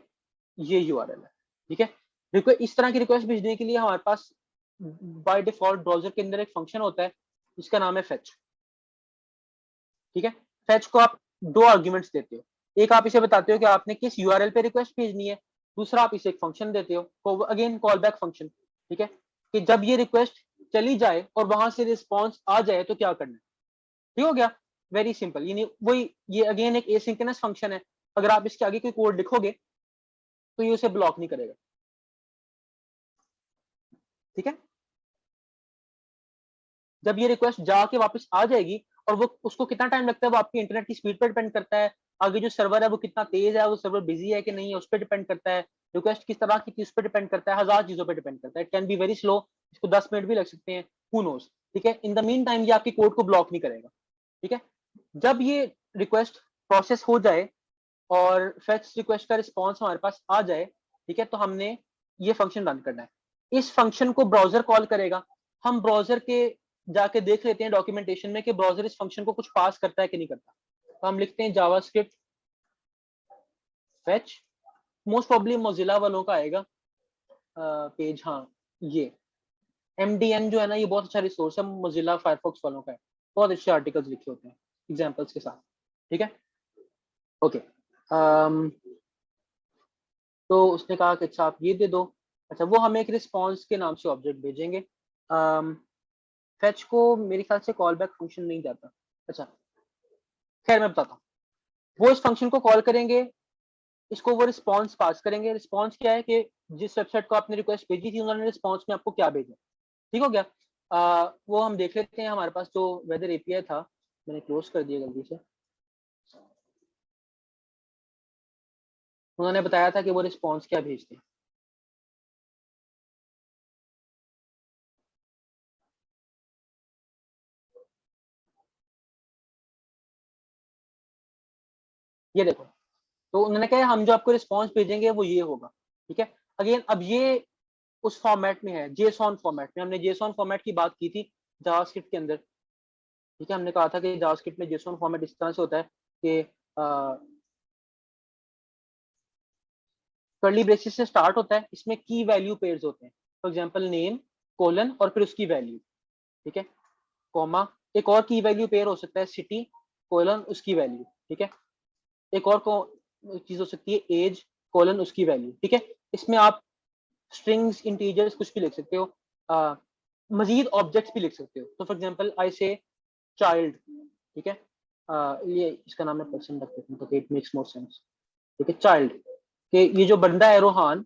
A: ये यूआरएल है, ठीक है। रिक्वेस्ट, इस तरह की रिक्वेस्ट भेजने के लिए हमारे पास बाय डिफॉल्ट ब्राउजर के अंदर एक फंक्शन होता है जिसका नाम है फेच, ठीक है। फेच को आप दो आर्ग्यूमेंट्स देते हो, एक आप इसे बताते हो कि आपने किस यूआरएल पे रिक्वेस्ट भेजनी है, दूसरा आप इसे एक फंक्शन देते हो, अगेन कॉल बैक फंक्शन, ठीक है, कि जब ये रिक्वेस्ट चली जाए और वहां से रिस्पॉन्स आ जाए तो क्या करना है। ठीक हो गया, वेरी सिंपल। यानी वही, ये अगेन एक एसिंक्रोनस फंक्शन है, अगर आप इसके आगे कोई कोड लिखोगे तो ये उसे ब्लॉक नहीं करेगा, ठीक है। जब ये रिक्वेस्ट जाके वापस आ जाएगी और वो उसको कितना टाइम लगता है वो आपकी इंटरनेट की स्पीड पर डिपेंड करता है, आगे जो सर्वर है वो कितना तेज है, वो सर्वर बिजी है कि नहीं है उस पर डिपेंड करता है, रिक्वेस्ट किस तरह की उस पर डिपेंड करता है, 1000 चीजों पर डिपेंड करता है। It can be very slow, इसको 10 मिनट भी लग सकते हैं, हु नोस, ठीक है। इन द मीन टाइम ये आपकी कोड को ब्लॉक नहीं करेगा, ठीक है। जब ये रिक्वेस्ट प्रोसेस हो जाए और फेच रिक्वेस्ट का रिस्पॉन्स हमारे पास आ जाए, ठीक है, तो हमने ये फंक्शन रन करना है। इस फंक्शन को ब्राउजर कॉल करेगा। हम ब्राउजर के जाके देख लेते हैं डॉक्यूमेंटेशन में कि ब्राउजर इस फंक्शन को कुछ पास करता है कि नहीं करता। तो हम लिखते हैं JavaScript fetch, most probably Mozilla वालों का आएगा पेज, हाँ ये MDN जो है ना, ये बहुत अच्छा रिसोर्स है, मोजिला फायरफॉक्स वालों का है, बहुत अच्छे आर्टिकल्स लिखे होते हैं एग्जांपल्स के साथ, ठीक है। ओके, तो उसने कहा कि अच्छा आप ये दे दो। अच्छा, वो हमें एक रिस्पॉन्स के नाम से ऑब्जेक्ट भेजेंगे। फेच को मेरे ख्याल से कॉल बैक फंक्शन नहीं जाता। अच्छा खैर मैं बताता हूँ, वो इस फंक्शन को कॉल करेंगे, इसको वो रिस्पॉन्स पास करेंगे। रिस्पॉन्स क्या है कि जिस वेबसाइट को आपने रिक्वेस्ट भेजी थी उन्होंने रिस्पॉन्स में आपको क्या भेजा, ठीक हो गया। वो हम देख लेते हैं, हमारे पास जो वेदर एपीआई था मैंने क्लोज कर दिया गलती से, उन्होंने बताया था कि वो रिस्पॉन्स क्या भेजते हैं। ये देखो, तो उन्होंने कहा हम जो आपको रिस्पॉन्स भेजेंगे वो ये होगा, ठीक है। अगेन अब ये उस फॉर्मेट में है, जेसॉन फॉर्मेट में। हमने जेसॉन फॉर्मेट की बात की थी जावास्क्रिप्ट के अंदर, ठीक है। हमने कहा था कि जावास्क्रिप्ट में जेसॉन फॉर्मेट इस तरह से होता है कि कर्ली ब्रेसेस से स्टार्ट होता है, इसमें की वैल्यू पेयर्स होते हैं, फॉर एग्जांपल नेम कोलन और फिर उसकी वैल्यू, ठीक है, कॉमा। एक और की वैल्यू पेयर हो सकता है सिटी कोलन उसकी वैल्यू, ठीक है। एक और चीज हो सकती है एज कोलन उसकी वैल्यू, ठीक है। इसमें आप स्ट्रिंग्स इंटीजर्स कुछ भी लिख सकते हो, मजीद ऑब्जेक्ट्स भी लिख सकते हो। तो फॉर एग्जांपल आई से चाइल्ड, ठीक है, ये इसका नाम है पर्सन रख देते हैं तो इट मेक्स मोर सेंस, ठीक है। चाइल्ड के ये जो बंदा है रोहान,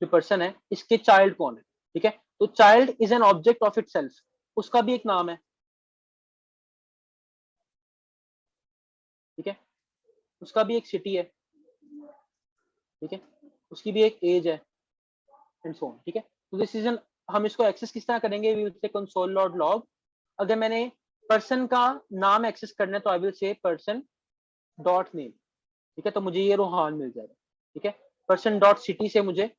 A: जो पर्सन है, इसके चाइल्ड कौन है, ठीक है। तो child is an object of itself, उसका भी एक नाम है, ठीक है, उसका भी एक सिटी है, ठीक है, उसकी भी एक एज है एंड सो ऑन, ठीक है। तो दिस इज एन, हम इसको एक्सेस किस तरह करेंगे, we will say console dot log. अगर मैंने पर्सन का नाम एक्सेस करना है तो I will say person dot name, ठीक है, तो मुझे ये रोहान मिल जाएगा, ठीक है। पर्सन डॉट सिटी से मुझे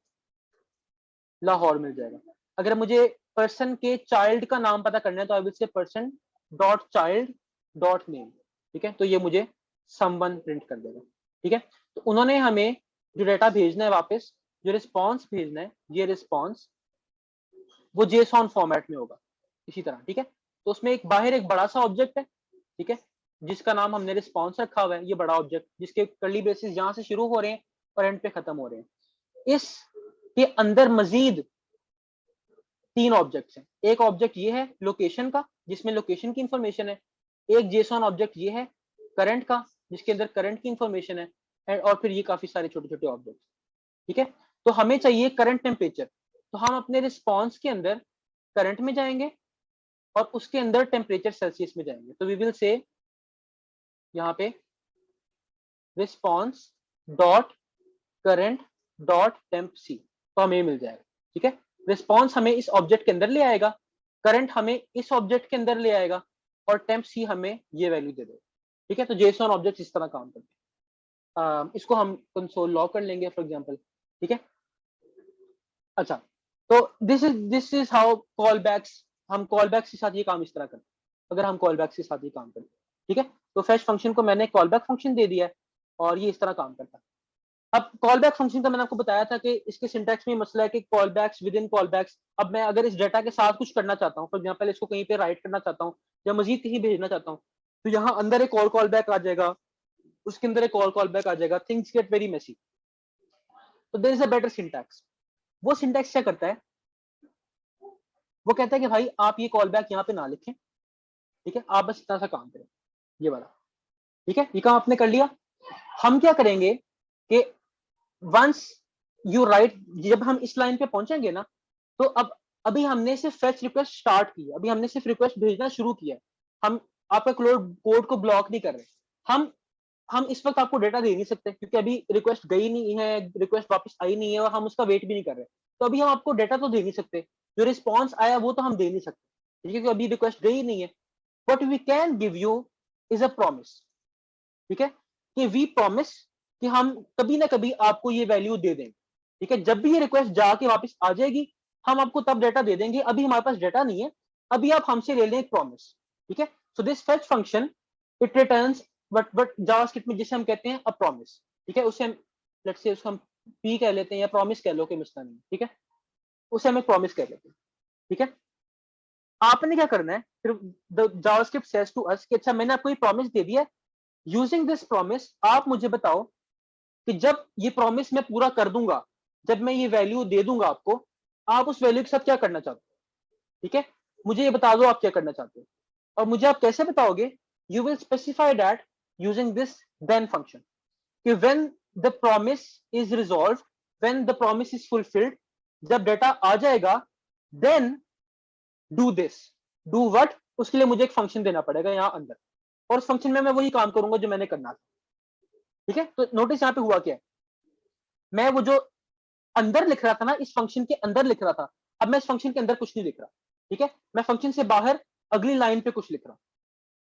A: लाहौर मिल जाएगा। अगर मुझे पर्सन के चाइल्ड का नाम पता करना है तो I will say person dot child dot name, ठीक है, तो ये मुझे समवन प्रिंट कर देगा, ठीक है। तो उन्होंने हमें जो डेटा भेजना है वापस, जो रिस्पॉन्स भेजना है, ये रिस्पॉन्स वो जेसॉन फॉर्मेट में होगा इसी तरह, ठीक है। तो उसमें एक बाहर एक बड़ा सा ऑब्जेक्ट है, ठीक है, जिसका नाम हमने रिस्पॉन्स रखा हुआ है, ये बड़ा ऑब्जेक्ट जिसके कर्ली ब्रेसेस यहाँ से शुरू हो रहे हैं और एंड पे खत्म हो रहे हैं। इस के अंदर मजीद 3 ऑब्जेक्ट्स हैं। एक ऑब्जेक्ट ये है लोकेशन का, जिसमें लोकेशन की इंफॉर्मेशन है। एक जेसॉन ऑब्जेक्ट ये है करंट का, जिसके अंदर करंट की इंफॉर्मेशन है, और फिर ये काफी सारे छोटे छोटे ऑब्जेक्ट, ठीक है। तो हमें चाहिए करंट टेम्परेचर, तो हम अपने रिस्पॉन्स के अंदर करंट में जाएंगे और उसके अंदर टेम्परेचर सेल्सियस में जाएंगे। तो वी विल से यहाँ पे response dot current dot temp C, तो हमें मिल जाएगा, ठीक है। रिस्पॉन्स हमें इस ऑब्जेक्ट के अंदर ले आएगा, करंट हमें इस ऑब्जेक्ट के अंदर ले आएगा और टेम्प सी हमें ये वैल्यू दे देगा, ठीक है। तो जेसॉन ऑब्जेक्ट इस तरह काम करते हैं। इसको हम कंसोल लॉग कर लेंगे फॉर एग्जांपल, ठीक है। अच्छा, तो this is how callbacks, हम कॉल बैक्स के साथ ये काम इस तरह करते हैं, अगर हम कॉल बैक्स के साथ ये काम करें, ठीक है। तो फेच फंक्शन को मैंने कॉल बैक फंक्शन दे दिया है और ये इस तरह काम करता है। अब कॉल बैक फंक्शन का मैंने आपको बताया था कि इसके सिंटैक्स में मसला है कि callbacks within callbacks. अब मैं अगर इस डाटा के साथ कुछ करना चाहता हूँ, फॉर एग्जांपल इसको कहीं पे राइट करना चाहता हूँ या मजीद कहीं भेजना चाहता हूँ, तो यहाँ अंदर एक और कॉल बैक आ जाएगा, उसके अंदर एक और कॉल बैक आ जाएगा, things get very messy. So there is a better syntax. वो सिंटैक्स क्या करता है, वो कहता है कि भाई आप ये कॉल बैक यहाँ पे ना लिखें, ठीक है, आप बस इतना सा काम करें, ये वाला, ठीक है। ये काम आपने कर लिया। हम क्या करेंगे कि वंस यू राइट, जब हम इस लाइन पे पहुंचेंगे ना, तो अब अभी हमने सिर्फ फेच रिक्वेस्ट स्टार्ट की है, अभी हमने सिर्फ रिक्वेस्ट भेजना शुरू किया है। हम आपका कोड को ब्लॉक नहीं कर रहे। हम इस वक्त आपको डेटा दे नहीं सकते क्योंकि अभी रिक्वेस्ट गई नहीं है, रिक्वेस्ट वापस आई नहीं है और हम उसका वेट भी नहीं कर रहे। तो अभी हम आपको डेटा तो दे नहीं सकते, जो रिस्पॉन्स आया वो तो हम दे नहीं सकते क्योंकि अभी रिक्वेस्ट गई नहीं है। But we can give you is a promise, ठीक है, कि वी प्रॉमिस कि हम कभी ना कभी आपको ये वैल्यू दे देंगे, ठीक है। जब भी ये रिक्वेस्ट जाके वापस आ जाएगी हम आपको तब डेटा दे देंगे। अभी हमारे पास डेटा नहीं है, अभी आप हमसे ले लें एक प्रॉमिस, ठीक है। So this fetch function it returns but JavaScript में जिसे हम कहते हैं अ प्रॉमिस, ठीक है। उसे हम लेट्स से उसको हम पी कह लेते हैं या प्रॉमिस कह लो कि मसला नहीं, ठीक है, उसे हम एक प्रॉमिस कह लेते हैं, ठीक है। आपने क्या करना है फिर, the JavaScript says to us कि अच्छा मैंने आपको ये प्रॉमिस दे दिया, यूजिंग दिस प्रॉमिस आप मुझे बताओ कि जब ये प्रॉमिस मैं पूरा कर दूंगा, जब मैं ये वैल्यू दे दूंगा आपको, आप उस वैल्यू के साथ क्या करना चाहते हो, ठीक है। मुझे ये बता दो आप क्या करना चाहते हो, और मुझे आप कैसे बताओगे, you will specify that using this then function, कि when the promise is resolved, when the promise is fulfilled, जब डेटा आ जाएगा, then do this, do what, उसके लिए मुझे एक फंक्शन देना पड़ेगा यहाँ अंदर, और उस फंक्शन में मैं वही काम करूंगा जो मैंने करना था, ठीक है। तो नोटिस यहाँ पे हुआ क्या है, मैं वो जो अंदर लिख रहा था ना, इस फंक्शन के अंदर लिख रहा था, अब मैं इस फंक्शन के अंदर कुछ नहीं लिख रहा, ठीक है। मैं फंक्शन से बाहर अगली लाइन पे कुछ लिख रहा हूं,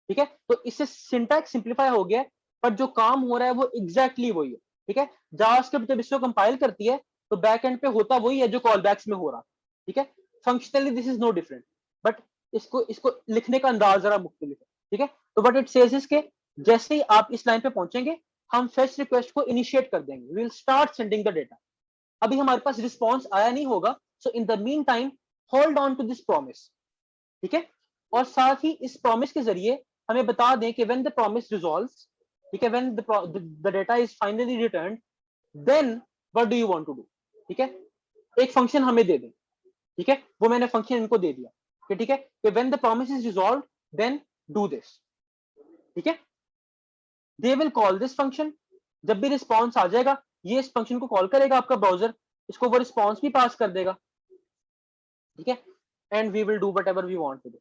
A: ठीक है। तो इससे सिंटैक्स सिंप्लीफाई हो गया, पर जो काम हो रहा है वो एग्जैक्टली वही है, ठीक है। जावास्क्रिप्ट जब इसको कंपाइल करती है तो बैक एंड पे होता वही है जो कॉलबैक्स में हो रहा, ठीक है। Functionally this is no different, but इसको इसको लिखने का अंदाज जरा मुख्तलिफ है, ठीक है। तो बट इट सेज इज के जैसे ही आप इस लाइन पे पहुंचेंगे हम फेच रिक्वेस्ट को इनिशिएट कर देंगे, we will start sending the data. अभी हमारे पास रिस्पॉन्स आया नहीं होगा, so in the meantime hold on to this promise, ठीक है। और साथ ही इस प्रॉमिस के जरिए हमें बता दें कि व्हेन द प्रॉमिस रिजॉल्व्स, ठीक है, when the data is finally returned, then what do you want to do, ठीक है। एक फंक्शन हमें दे दें, ठीक है, वो मैंने फंक्शन इनको दे दिया कि ठीक है कि when the promise is resolved then do this, ठीक है। They will call this function, जब भी रिस्पॉन्स आ जाएगा ये इस फंक्शन को कॉल करेगा आपका ब्राउजर, इसको वो रिस्पॉन्स भी पास कर देगा, ठीक है। And we will do whatever we want to do,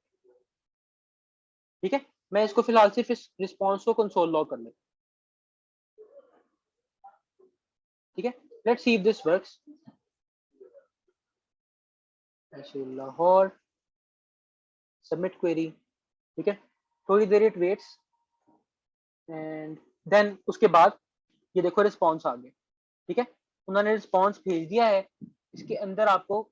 A: ठीक है। मैं इसको फिलहाल सिर्फ इस रिस्पॉन्स को कंसोल लॉग कर लेता, ठीक है। Let's see if this works. Lahore submit query, ठीक है, थोड़ी देर इट वेट्स एंड देन उसके बाद ये देखो रिस्पॉन्स आ गया, ठीक है। उन्होंने रिस्पॉन्स भेज दिया है, इसके अंदर आपको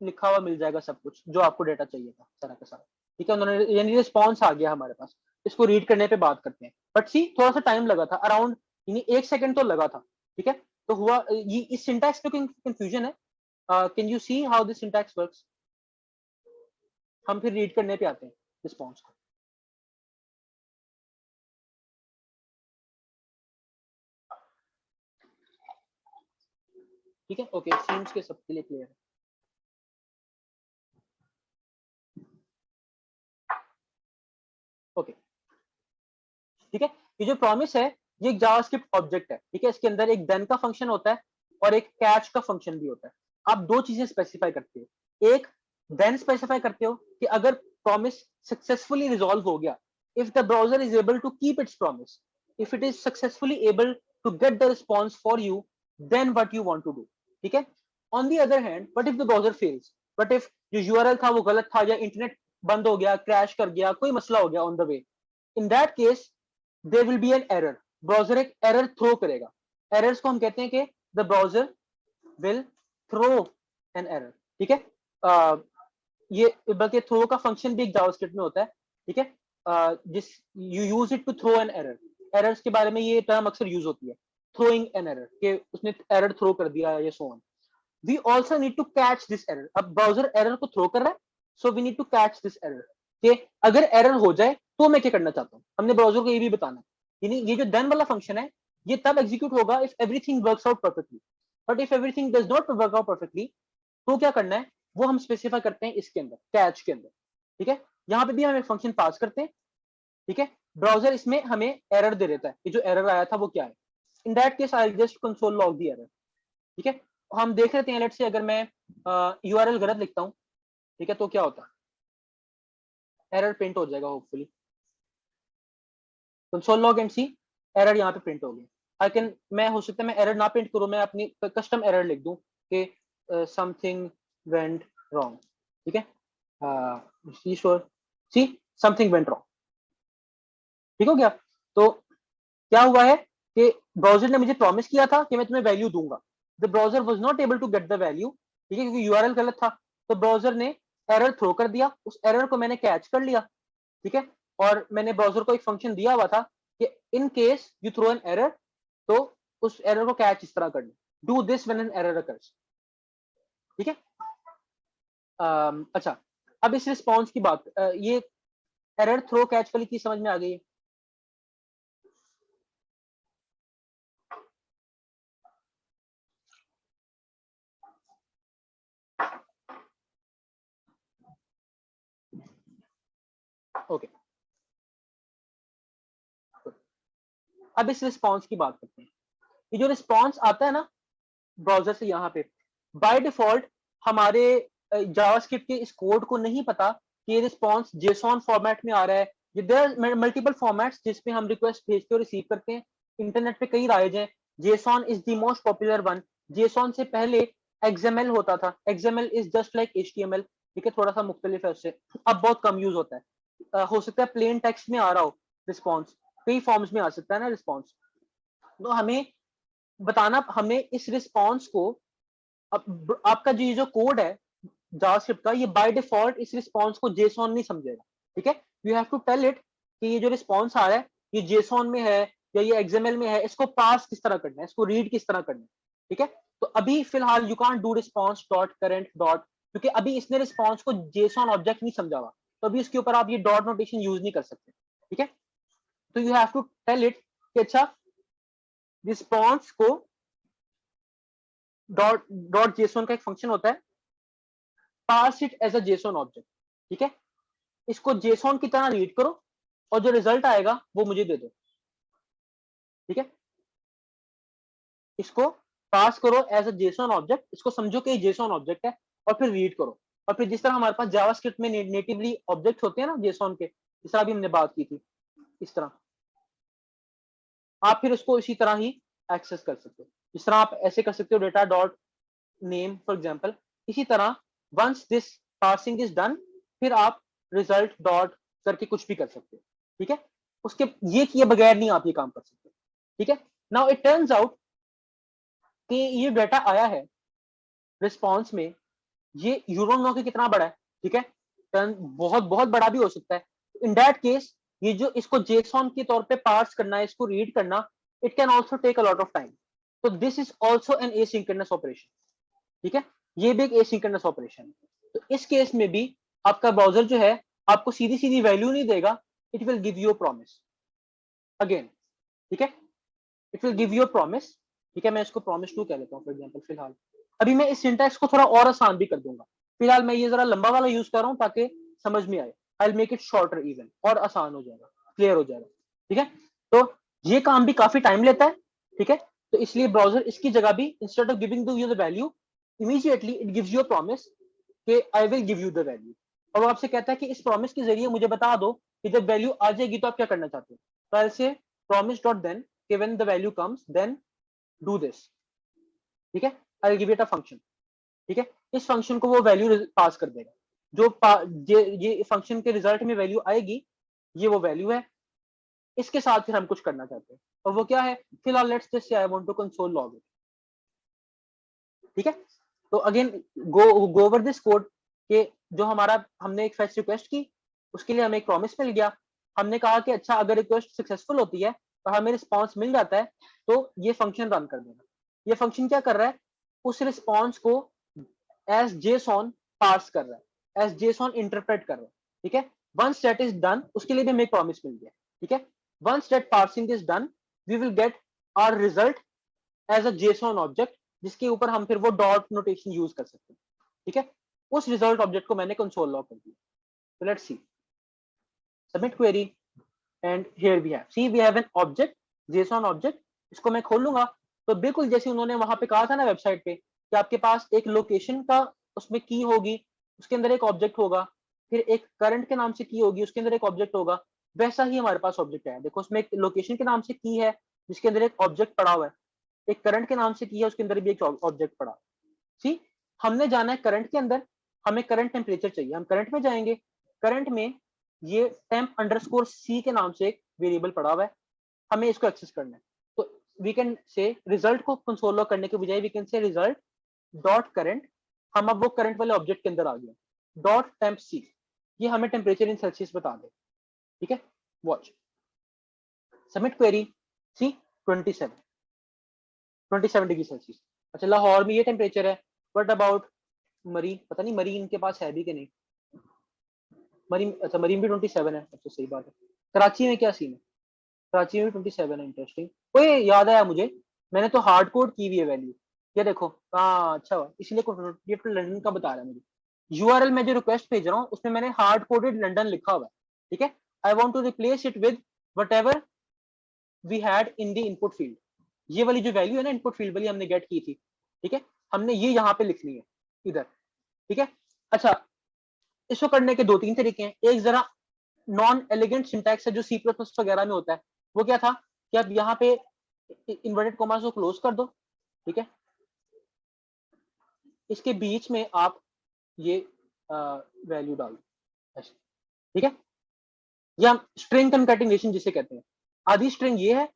A: लिखा हुआ मिल जाएगा सब कुछ जो आपको डेटा चाहिए था सारा का सारा, ठीक है। उन्होंने यानी रिस्पॉन्स आ गया हमारे पास, इसको रीड करने पे बात करते हैं। बट सी थोड़ा सा टाइम लगा था, अराउंड यानी 1 सेकंड तो लगा था, ठीक है। तो हुआ ये इस सिंटैक्स पे कंफ्यूजन है, can you see how this syntax works. हम फिर रीड करने पे आते हैं रिस्पॉन्स को, ठीक है। ओके, सीम्स के सबके लिए क्लियर है। ओके, ठीक है। ये जो प्रॉमिस है ये एक जावास्क्रिप्ट ऑब्जेक्ट है, ठीक है। इसके अंदर एक देन का फंक्शन होता है और एक कैच का फंक्शन भी होता है। आप दो चीजें स्पेसिफाई करते हो, एक देन स्पेसिफाई करते हो कि अगर प्रॉमिस सक्सेसफुली रिजॉल्व हो गया, if the browser is able to keep its promise, if it is successfully able to get the response for you, then what you want to do, ठीक है। On the other hand but if the browser fails, but if जो यूआरएल था वो गलत था या इंटरनेट बंद हो गया, क्रैश कर गया, कोई मसला हो गया on the way, in that case there will be an error, browser एक एरर थ्रो करेगा। एरर्स को हम कहते हैं कि the browser will throw an error, ठीक है। ये बल्कि थ्रो का फंक्शन भी एक जावास्क्रिप्ट में होता है, ठीक है। जिस you use it to throw an error, errors के बारे में ये टर्म अक्सर यूज होती है, थ्रोइंग एन एरर, कि उसने एरर थ्रो कर दिया या so on. We also need to catch this error, अब ब्राउजर एरर को थ्रो कर रहा है, so we need to catch this error, कि अगर एरर हो जाए तो मैं क्या करना चाहता हूँ, हमने ब्राउजर को ये भी बताना है। यानी ये जो देन वाला फंक्शन है ये तब एग्जीक्यूट होगा if everything works out perfectly, but if everything does not work out perfectly तो क्या करना है वो हम स्पेसिफाई करते हैं इसके अंदर, कैच के अंदर, ठीक है। यहाँ पे भी हम एक फंक्शन पास करते हैं, ठीक है। ब्राउजर इसमें हमें एरर दे देता है कि जो एरर आया था वो क्या है। इन that case I just console log the error, ठीक है। हम देख लेते हैं, लेट्स से अगर मैं यूआरएल गलत लिखता हूँ, ठीक है, तो क्या होता है, एरर प्रिंट हो जाएगा hopefully. Console log and see error यहाँ पे प्रिंट हो गया। मैं हो सकता है मैं एरर ना प्रिंट करूँ, मैं अपनी कस्टम एरर लिख दूं कि समथिंग वेंट रॉन्ग, ठीक है, सी समथिंग वेंट रॉन्ग, ठीक हो गया। तो क्या हुआ है कि ब्राउजर ने मुझे प्रॉमिस किया था कि मैं तुम्हें वैल्यू दूंगा, the browser was not able to get the value, ठीक है, क्योंकि यूआरएल गलत था, तो ब्राउजर ने एरर थ्रो कर दिया, उस एरर को मैंने कैच कर लिया, ठीक है, और मैंने ब्राउजर को एक फंक्शन दिया हुआ था कि in case you throw an error, तो उस एरर को कैच इस तरह करना, do this when an error occurs, ठीक है। अच्छा, अब इस रिस्पॉन्स की बात, ये एरर थ्रो कैच वाली चीज समझ में आ गई है? ओके, अब इस रिस्पॉन्स की बात करते हैं। ये जो रिस्पॉन्स आता है ना ब्राउजर से, यहाँ पे बाय डिफॉल्ट हमारे जावास्क्रिप्ट के इस कोड को नहीं पता कि ये रिस्पॉन्स जेसॉन फॉर्मेट में आ रहा है। देयर मल्टीपल फॉर्मेट्स जिसमें हम रिक्वेस्ट भेजते और रिसीव करते हैं, इंटरनेट पे कई राइज हैं, JSON is the most popular one. JSON से पहले एक्सएमएल होता था, XML is just like HTML, ठीक है, थोड़ा सा मुख्तलिफ है उससे, अब बहुत कम यूज होता है। हो सकता है प्लेन टेक्स्ट में आ रहा हो रिस्पॉन्स, कई फॉर्म्स में आ सकता है ना रिस्पॉन्स, तो हमें बताना, हमें इस रिस्पॉन्स को, अब आपका जो कोड है जावास्क्रिप्ट का, ये बाय डिफॉल्ट इस रिस्पॉन्स को जेसॉन नहीं समझेगा, ठीक है, you have to tell it कि ये जो रिस्पॉन्स आ रहा है ये जेसॉन में है या ये एक्सएमएल में है, इसको पास किस तरह करना है, इसको रीड किस तरह करना है, ठीक है। तो अभी फिलहाल you can't do response dot current dot, क्योंकि अभी इसने रिस्पॉन्स को जेसॉन ऑब्जेक्ट नहीं समझा हुआ, तो अभी इसके ऊपर आप ये डॉट नोटेशन यूज नहीं कर सकते, ठीक है। तो you have to tell it कि अच्छा response co dot dot JSON का एक फंक्शन होता है, pass it as a JSON object, ठीक है, इसको जेसॉन की तरह रीड करो और जो रिजल्ट आएगा वो मुझे दे दो, ठीक है, इसको पास करो एज अ जेसॉन ऑब्जेक्ट, इसको समझो कि जेसॉन ऑब्जेक्ट है और फिर रीड करो, और फिर जिस तरह हमारे पास जावास्क्रिप्ट में नेटिवली ऑब्जेक्ट होते हैं ना जेसॉन के, जिस तरह अभी हमने बात की थी, इस तरह आप फिर उसको इसी तरह ही एक्सेस कर सकते हो, जिस तरह आप ऐसे कर सकते हो data dot name for example, इसी तरह once this parsing is done फिर आप रिजल्ट डॉट करके कुछ भी कर सकते हो, ठीक है, उसके ये किए बगैर नहीं आप ये काम कर सकते, ठीक है। नाउ इट टर्न्स आउट कि ये डाटा आया है रिस्पॉन्स में, ये यू डोंट नो कि कितना बड़ा है, ठीक है, बहुत बहुत बड़ा भी हो सकता है। इन दैट केस ये जो इसको जेसॉन के तौर पे पार्स करना है, इसको रीड करना, it can also take a lot of time, तो this is also an asynchronous operation, ठीक है, ये भी एक एसिंक्रोनस ऑपरेशन है। तो इस केस में भी आपका ब्राउजर जो है आपको सीधी सीधी वैल्यू नहीं देगा, it will give you promise again, ठीक है, it will give you promise, ठीक है, मैं इसको प्रॉमिस टू कह लेता हूँ फॉर एग्जांपल फिलहाल। अभी मैं इस सिंटैक्स को थोड़ा और आसान भी कर दूंगा, फिलहाल मैं ये जरा लंबा वाला यूज कर रहा हूँ ताकि समझ में आए, I will make it shorter even, और आसान हो जाएगा, क्लियर हो जाएगा, ठीक है। तो ये काम भी काफी टाइम लेता है, ठीक है, तो इसलिए ब्राउजर इसकी जगह भी instead of giving you the value immediately it gives you a promise कि I will give you the value, और वो आपसे कहता है कि इस प्रॉमिस के जरिए मुझे बता दो कि जब वैल्यू आ जाएगी तो आप क्या करना चाहते हो, तो I say promise dot then कि when the value comes then do this, ठीक है, I will give it a function, ठीक है, इस फंक्शन को वो वैल्यू पास कर देगा, जो ये फंक्शन के रिजल्ट में वैल्यू आएगी ये वो वैल्यू है, इसके साथ फिर हम कुछ करना चाहते हैं, और वो क्या है, फिलहाल let's just say I want to console log it, ठीक है। तो again go over this code के जो हमारा हमने एक फेच रिक्वेस्ट की, उसके लिए हमें एक प्रॉमिस मिल गया, हमने कहा कि अच्छा अगर रिक्वेस्ट सक्सेसफुल होती है तो हमें रिस्पॉन्स मिल जाता है, तो ये फंक्शन रन कर देगा। ये फंक्शन क्या कर रहा है, उस रिस्पॉन्स को एज जेसॉन पार्स कर रहा है, एज जेसॉन इंटरप्रेट कर रहा है, ठीक है। वंस दैट इज डन, उसके लिए भी हमें प्रॉमिस मिल गया, ठीक है, once that parsing is done we will get our result as a JSON object, जिसके ऊपर हम फिर वो डॉट नोटेशन यूज कर सकते हैं, ठीक है। उस रिजल्ट ऑब्जेक्ट को मैंने कंसोल लॉग कर दिया, so let's see submit query and here we have, see we have an object json object, इसको मैं खोलूंगा तो बिल्कुल जैसे उन्होंने वहां पे कहा था ना वेबसाइट पे कि आपके पास एक लोकेशन का उसमें की होगी, उसके अंदर एक ऑब्जेक्ट होगा, फिर एक करंट के नाम से की होगी, उसके अंदर एक ऑब्जेक्ट होगा, वैसा ही हमारे पास ऑब्जेक्ट है। देखो उसमें एक लोकेशन के नाम से की है जिसके अंदर एक ऑब्जेक्ट पड़ा हुआ है, एक करंट के नाम से की है उसके अंदर भी एक ऑब्जेक्ट पड़ा। सी हमने जाना है करंट के अंदर, हमें करंट टेम्परेचर चाहिए, हम करंट में जाएंगे। करंट में ये टेम्प अंडरस्कोर सी के नाम से एक वेरिएबल पड़ा हुआ है, हमें इसको एक्सेस करना है। तो वी कैन से रिजल्ट को कंसोल लॉग करने के बजाय we can say result dot current, हम अब वो करंट वाले ऑब्जेक्ट के अंदर आ गए, डॉट टेम्प सी, ये हमें टेम्परेचर इन सेल्सियस बता दे। ठीक है, वॉच सबमिट क्वेरी। सी 27 डिग्री सेल्सियस। अच्छा लाहौर में ये टेम्परेचर है, व्हाट अबाउट मरीन? पता नहीं मरीन के पास है भी कि नहीं। मरीन, अच्छा मरीन भी 27 है, अच्छा सही बात है। कराची में क्या सीन है? कराची में भी 27 है, इंटरेस्टिंग। ओए याद आया मुझे, मैंने तो हार्ड कोड की हुई है वैल्यू, ये देखो। हाँ अच्छा हुआ, इसीलिए ये तो लंदन का बता रहा है मुझे। यूआरएल में जो रिक्वेस्ट भेज रहा हूँ उसमें मैंने हार्ड कोडेड लंदन लिखा हुआ है। ठीक है, I want to replace it with whatever we had in the input field. ये वाली जो वैल्यू है ना इनपुट फील्ड वाली हमने गेट की थी, ठीक है, हमने ये यहाँ पे लिखनी है इधर। ठीक है, अच्छा इसको करने के 2-3 तरीके हैं। एक जरा नॉन एलिगेंट सिंटैक्स है जो सी प्लस प्लस वगैरह में होता है, वो क्या था कि आप यहाँ पे इन्वर्टेड कॉमास को क्लोज कर दो। ठीक है, इसके बीच में आप ये वैल्यू डाल दो ऐसे। ठीक है, या स्ट्रिंग कंकैटिनेशन जिसे कहते हैं, आधी स्ट्रिंग ये है,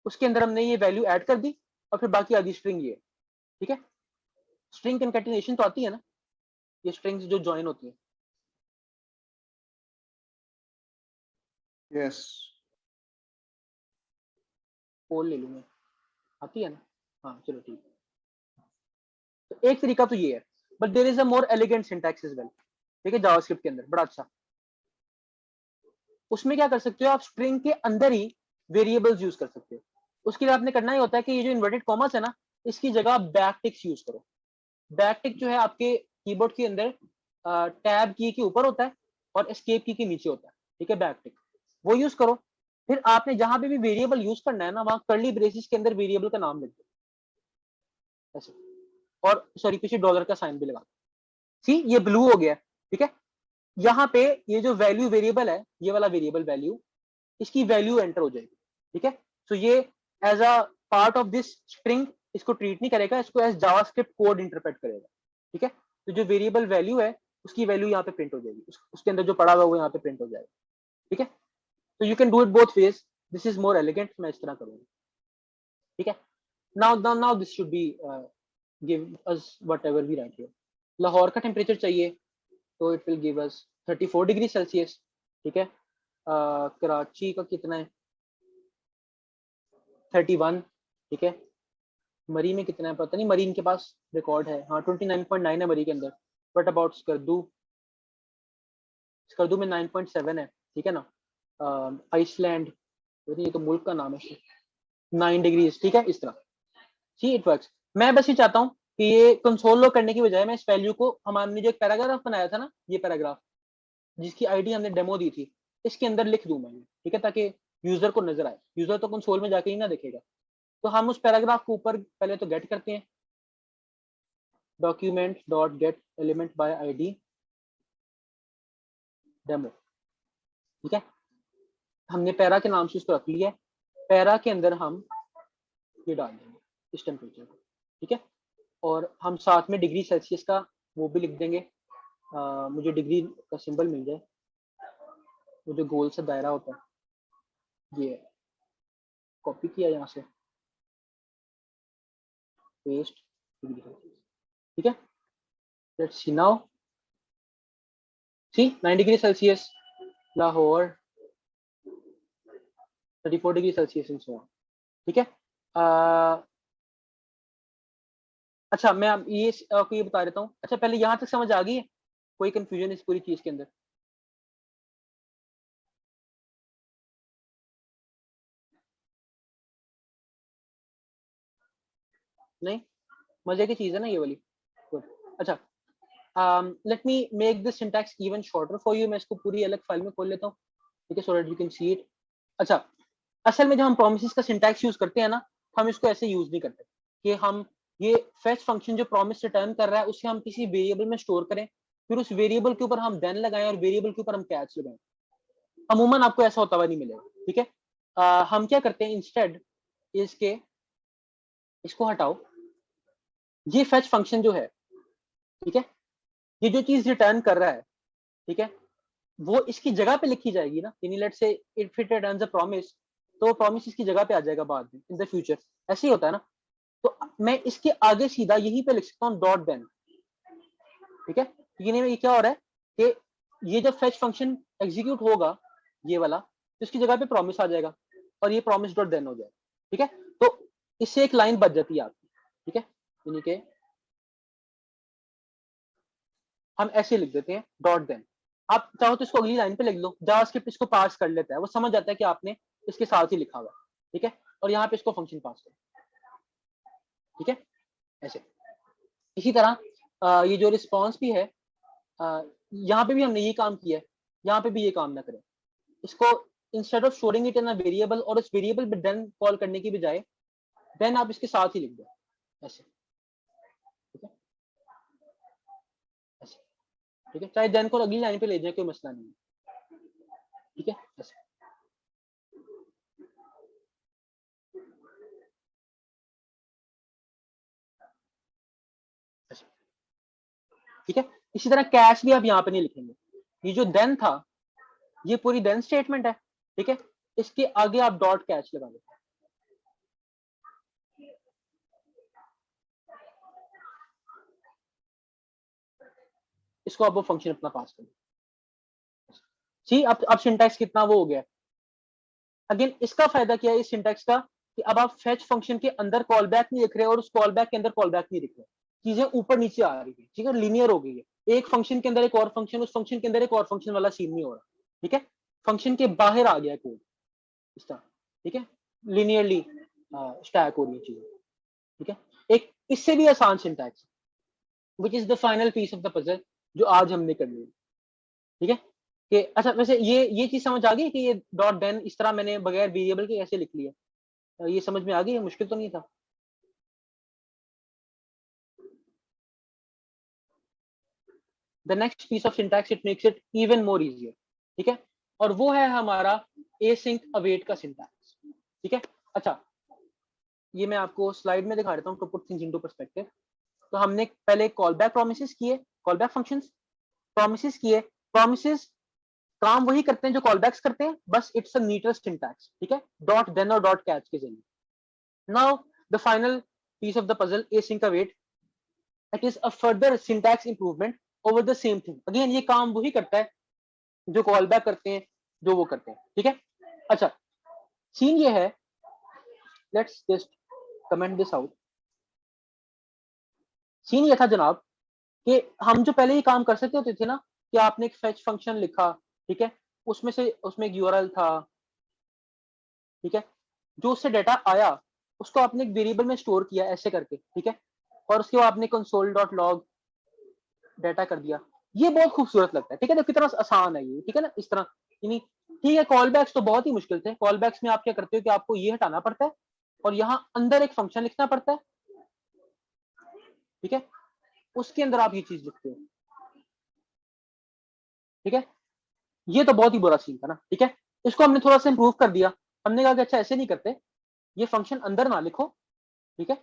A: उसके अंदर हमने ये वैल्यू ऐड कर दी और फिर बाकी आधी स्ट्रिंग ये है। ठीक है, स्ट्रिंग कंकैटिनेशन तो आती है ना, ये स्ट्रिंग्स जो ज्वाइन होती है।
D: यस
A: पोल ले लूंगा, आती है ना? हाँ चलो ठीक है। तो एक तरीका तो ये है, but there is a more elegant syntax as well. ठीक है, जावास्क्रिप्ट के अंदर बड़ा अच्छा, उसमें क्या कर सकते हो आप, स्ट्रिंग के अंदर ही वेरिएबल्स यूज कर सकते हो। उसके लिए आपने करना ही होता है कि ये जो इन्वर्टेड कॉमास है ना, इसकी जगह बैक टिक्स यूज करो। बैक टिक जो है आपके कीबोर्ड के अंदर टैब की के ऊपर होता है और एस्केप की के नीचे होता है। ठीक है, बैक टिक वो यूज करो। फिर आपने जहां पे भी वेरिएबल यूज करना है ना, वहां कर्ली ब्रेसिस के अंदर वेरिएबल का नाम लिख दो ऐसे, और सॉरी पीछे डॉलर का साइन भी लगा दो। सी ये ब्लू हो गया। ठीक है, यहाँ पे ये जो वैल्यू वेरिएबल है, ये वाला वेरिएबल वैल्यू, इसकी वैल्यू एंटर हो जाएगी। ठीक है, तो ये as a part of this string इसको ट्रीट नहीं करेगा, इसको एज जावास्क्रिप्ट कोड इंटरप्रेट करेगा। ठीक है, तो जो वेरिएबल वैल्यू है उसकी वैल्यू यहाँ पे प्रिंट हो जाएगी, उसके अंदर जो पड़ा हुआ है वो यहाँ पे प्रिंट हो जाएगा। ठीक है, तो you can do it both ways, this is more elegant, मैं इस तरह करूंगा। ठीक है, now this should be give us whatever we write here. Lahore का टेम्परेचर चाहिए तो it will give us 34 degree Celsius. ठीक है, कराची का कितना है? 31। ठीक है, मरी में कितना है पता नहीं, मरीन के पास रिकॉर्ड है, हाँ 29.9 है मरी के अंदर। बट अबाउट स्कर्दू, स्कर्दू में 9.7 है। ठीक है ना, आइसलैंड, ये तो मुल्क का नाम है, 9 डिग्रीज। ठीक है, इस तरह सी इट वर्क्स। मैं बस ये चाहता हूँ कि ये कंसोल लॉग करने की बजाय मैं इस वैल्यू को, हमारे जो एक पैराग्राफ बनाया था ना, ये पैराग्राफ जिसकी आईडी हमने डेमो दी थी, इसके अंदर लिख दूं मैं। ठीक है, ताकि यूजर को नजर आए, यूजर तो कंसोल में जाके ही ना देखेगा। तो हम उस पैराग्राफ को ऊपर पहले तो गेट करते हैं, document dot gate element by ID demo. ठीक है, हमने पैरा के नाम से उसको रख लिया है, पैरा के अंदर हम ये डाल देंगे इस टेम्परेचर को। ठीक है, और हम साथ में डिग्री सेल्सियस का वो भी लिख देंगे, मुझे डिग्री का सिंबल मिल जाए, वो जो गोल से दायरा होता है, ये कॉपी किया यहाँ से, पेस्ट डिग्री सेल्सियस। ठीक है, let's see now, see 9 degree Celsius Lahore, 34 degree Celsius in so on. ठीक है, अच्छा मैं ये आपको ये बता देता हूँ। अच्छा पहले यहाँ तक समझ आ गई है, कोई कंफ्यूजन इस पूरी चीज के अंदर? नहीं, मजे की चीज है ना ये वाली। गुड, अच्छा let me make this syntax even shorter for you. मैं इसको पूरी अलग फाइल में खोल लेता हूँ, ठीक है, so that you can see it. अच्छा, असल में जब हम प्रोमिसेस का सिंटैक्स यूज करते हैं ना, हम इसको ऐसे यूज नहीं करते कि हम ये फेच फंक्शन जो प्रॉमिस रिटर्न कर रहा है उसे हम किसी वेरिएबल में स्टोर करें, फिर उस वेरिएबल के ऊपर हम देन लगाएं और वेरिएबल के ऊपर हम कैच लगाएं। अमूमन आपको ऐसा होता हुआ नहीं मिलेगा, ठीक है। हम क्या करते हैं इंस्टेड इसके, इसको हटाओ, ये फेच फंक्शन जो है, ठीक है, ये जो चीज रिटर्न कर रहा है, ठीक है, वो इसकी जगह पे लिखी जाएगी ना, यानी let's say if it returns a promise, तो प्रॉमिस इसकी जगह पे आ जाएगा बाद में इन द फ्यूचर, ऐसे ही होता है ना। तो मैं इसके आगे सीधा यहीं पे लिख सकता हूँ डॉट देन, ठीक है। ये क्या हो रहा है कि ये जब फेच फंक्शन एग्जीक्यूट होगा ये वाला, तो इसकी जगह पे प्रॉमिस आ जाएगा और ये प्रॉमिस डॉट देन हो जाएगा, ठीक है। तो इससे एक लाइन बच जाती है आपकी, ठीक है, यानी कि हम ऐसे लिख देते हैं डॉट देन। आप चाहो तो इसको अगली लाइन पे लिख लो, जावास्क्रिप्ट इसको पास कर लेता है, वो समझ जाता है कि आपने इसके साथ ही लिखा हुआ, ठीक है, और यहाँ पे इसको फंक्शन पास करो, ठीक है, ऐसे। इसी तरह ये जो रिस्पॉन्स भी है, यहाँ पे भी हमने ये काम किया है, यहाँ पे भी ये काम ना करें, इसको instead of storing it in a variable और इस वेरिएबल पे देन कॉल करने की बजाय देन आप इसके साथ ही लिख दो, ऐसे, ठीक है, ऐसे, ठीक है, चाहे देन को अगली लाइन पे ले जाए कोई मसला नहीं है, ठीक है, ऐसे। ठीक है, इसी तरह कैश भी आप यहाँ पे नहीं लिखेंगे, ये जो देन था ये पूरी देन स्टेटमेंट है, ठीक है, इसके आगे आप डॉट कैच लगा देते हैं, इसको आप वो फंक्शन अपना पास करें। जी, अब सिंटैक्स कितना वो हो गया। अगेन इसका फायदा क्या है इस सिंटैक्स का, कि अब आप फेच फंक्शन के अंदर कॉल बैक नहीं लिख रहे और उस कॉल बैक के अंदर कॉल बैक नहीं लिख रहे, चीजें ऊपर नीचे आ रही है, ठीक है, लीनियर हो गई है, एक फंक्शन के अंदर एक और फंक्शन, उस फंक्शन के अंदर एक और फंक्शन वाला सीन नहीं हो रहा, ठीक है, फंक्शन के बाहर आ गया कोड इस तरह, ठीक है, लीनियरली स्टैक हो रही है चीजें, ठीक है। एक इससे भी आसान syntax which is the final piece of the puzzle जो आज हमने करनी है, ठीक है, कि अच्छा वैसे ये चीज समझ आ गई कि ये डॉट देन इस तरह मैंने बगैर वेरिएबल के कैसे लिख लिया, ये समझ में आ गई, मुश्किल तो नहीं था। The next piece of syntax it makes it even more easier, ठीक है, और वो है हमारा एसिंक अवेट का सिंटैक्स, ठीक है। अच्छा ये मैं आपको स्लाइड में दिखा देता हूँ to put things into perspective. तो हमने पहले कॉल बैक प्रोमिसेस किए, कॉल बैक फंक्शंस प्रोमिसेस किए, प्रोमिसेस काम वही करते हैं जो कॉल बैक्स करते हैं, बस इट्स अ नीटर सिंटैक्स, ठीक है, डॉट देन और डॉट कैच के जरिए। Now the final piece of the puzzle async await, it is a further syntax improvement over the same thing. Again ये काम वही करता है जो कॉल बैक करते हैं, जो वो करते हैं, ठीक है। अच्छा सीन ये है, let's just comment this out. Scene ये था जनाब कि हम जो पहले ये काम कर सकते होते थे ना, कि आपने एक फेच फंक्शन लिखा, ठीक है, उसमें एक यूआरएल था, ठीक है, जो उससे डाटा आया उसको आपने एक वेरिएबल में स्टोर किया ऐसे करके, ठीक है, और उसके बाद आपने कंसोल डॉट लॉग डाटा कर दिया। ये बहुत खूबसूरत लगता है, ठीक है, तो कितना आसान है ये, ठीक है ना, इस तरह, यानी ठीक है। कॉल बैक्स तो बहुत ही मुश्किल थे, कॉल बैक्स में आप क्या करते हो कि आपको ये हटाना पड़ता है और यहाँ अंदर एक फंक्शन लिखना पड़ता है, ठीक है, उसके अंदर आप ये चीज लिखते हो, ठीक है। ये तो बहुत ही बुरा सीन था ना, ठीक है, इसको हमने थोड़ा सा इंप्रूव कर दिया। हमने कहा कि अच्छा ऐसे नहीं करते, ये फंक्शन अंदर ना लिखो, ठीक है,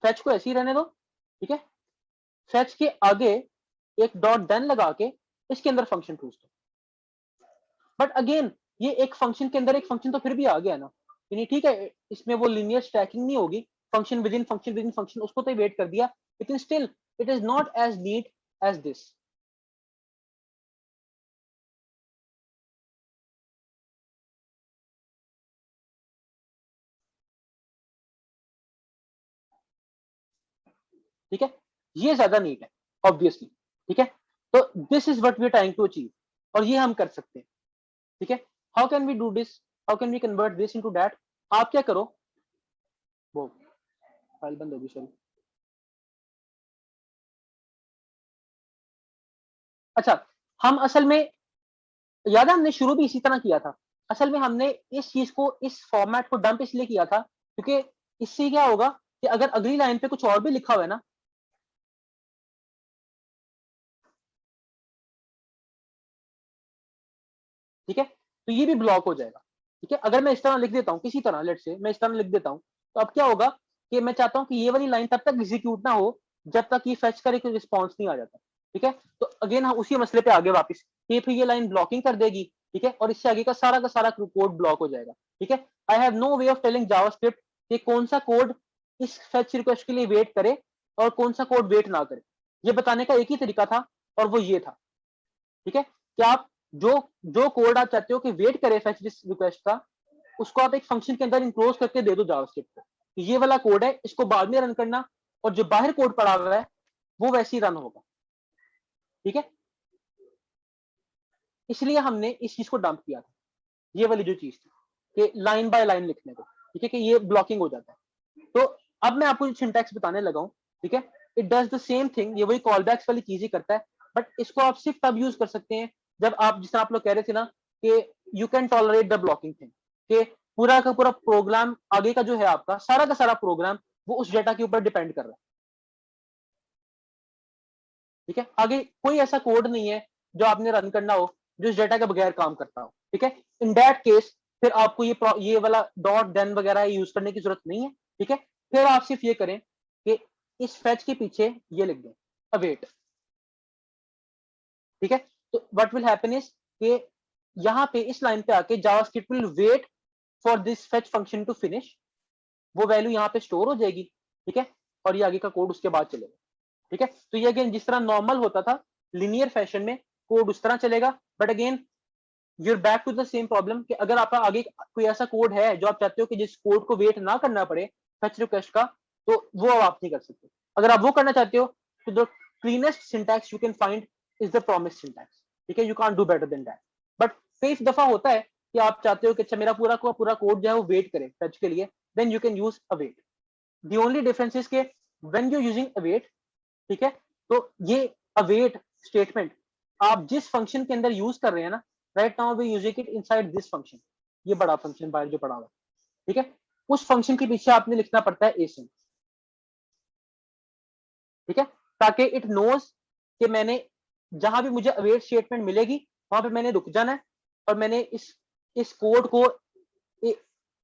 A: फेच को ऐसे ही रहने दो, ठीक है, फेच के आगे एक डॉट देन लगा के इसके अंदर फंक्शन पूछ दो। बट अगेन ये एक फंक्शन के अंदर एक फंक्शन तो फिर भी आ गया ना, यानी ठीक है, इसमें वो लीनियर स्टैकिंग नहीं होगी, function within function within function, उसको तो वेट कर दिया, लेकिन still it is not as neat as this. ठीक है, ये ज्यादा नीट है ऑब्वियसली, ठीक है, तो this is what we are trying to achieve, और ये हम कर सकते हैं, ठीक है। How can we do this, how can we convert this into that. आप क्या करो, वो फाइल बंद होगी, सॉरी। अच्छा हम असल में, याद है हमने शुरू भी इसी तरह किया था, असल में हमने इस चीज को, इस फॉर्मेट को डंप इसलिए किया था क्योंकि इससे क्या होगा कि अगर अगली लाइन पे कुछ और भी लिखा हुआ है ना, ठीक है, तो ये भी ब्लॉक हो जाएगा। ठीक है, अगर मैं इस तरह लिख देता हूँ, किसी तरह लेट से मैं इस तरह लिख देता हूँ, तो अब क्या होगा कि मैं चाहता हूँ कि ये वाली लाइन तब तक एग्जीक्यूट ना हो जब तक ये फेच करे कोई रिस्पॉन्स नहीं आ जाता। ठीक है, तो अगेन हम उसी मसले पे आगे वापस कि फिर ये लाइन ब्लॉकिंग कर देगी। ठीक है, और इससे आगे का सारा कोड ब्लॉक हो जाएगा। ठीक है, I have no way of telling JavaScript कि कौन सा कोड इस फेच रिक्वेस्ट के लिए वेट करे और कौन सा कोड वेट ना करे। ये बताने का एक ही तरीका था और वो ये था। ठीक है, कि आप जो जो कोड आप चाहते हो कि वेट करे फेच रिक्वेस्ट का, उसको आप एक फंक्शन के अंदर इनक्लोज करके दे दो जावास्क्रिप्ट को, ये वाला कोड है, इसको बाद में रन करना, और जो बाहर कोड पड़ा हुआ है वो वैसे ही रन होगा। ठीक है, इसलिए हमने इस चीज को डंप किया था, ये वाली जो चीज थी कि लाइन बाय लाइन लिखने को। ठीक है, कि ये ब्लॉकिंग हो जाता है। तो अब मैं आपको सिंटैक्स बताने लगा हूं। ठीक है, it does the same thing, ये वही कॉल बैक्स वाली चीज ही करता है, बट इसको आप सिर्फ तब यूज कर सकते हैं जब आप, जिस तरह आप लोग कह रहे थे ना कि you can tolerate the blocking thing, कि पूरा का पूरा प्रोग्राम आगे का जो है आपका सारा का सारा प्रोग्राम वो उस डेटा के ऊपर डिपेंड कर रहा है। ठीक है, आगे कोई ऐसा कोड नहीं है जो आपने रन करना हो जो इस डेटा के बगैर काम करता हो। ठीक है, इन दैट केस फिर आपको ये वाला डॉट देन वगैरह यूज करने की जरूरत नहीं है। ठीक है, फिर आप सिर्फ ये करें कि इस फेच के पीछे ये लिख दें अवेट। ठीक है, तो व्हाट विल हैपन इज कि यहाँ पे इस लाइन पे आके JavaScript will wait for this fetch function to finish, वो वैल्यू यहाँ पे स्टोर हो जाएगी। ठीक है, और ये आगे का कोड उसके बाद चलेगा। ठीक है, तो ये अगेन जिस तरह नॉर्मल होता था लिनियर फैशन में कोड उस तरह चलेगा, but again you're back to the same problem कि अगर आपका आगे कोई ऐसा कोड है जो आप चाहते हो कि जिस कोड को वेट ना करना पड़े फेच रिक्वेस्ट का, तो वो अब आप नहीं कर सकते। अगर आप वो करना चाहते हो तो the cleanest syntax you can find is the promise syntax. ठीक है, you can't do better than that, but कई दफा होता है कि आप चाहते हो कि अच्छा मेरा पूरा कोड जो है वो वेट करे फेच के लिए, then you can use await. The only difference is के व्हेन यू यूजिंग अवेट, ठीक है, तो ये अवेट स्टेटमेंट आप जिस फंक्शन के अंदर यूज कर रहे हैं ना, right now we using it inside this function, ये बड़ा फंक्शन बाहर जो पड़ा हुआ है। ठीक है, उस फंक्शन के पीछे आपने लिखना पड़ता है एसिंक। ठीक है, ताकि इट नोज कि मैंने जहां भी मुझे अवेट स्टेटमेंट मिलेगी वहां पे मैंने रुक जाना है, और मैंने इस कोड को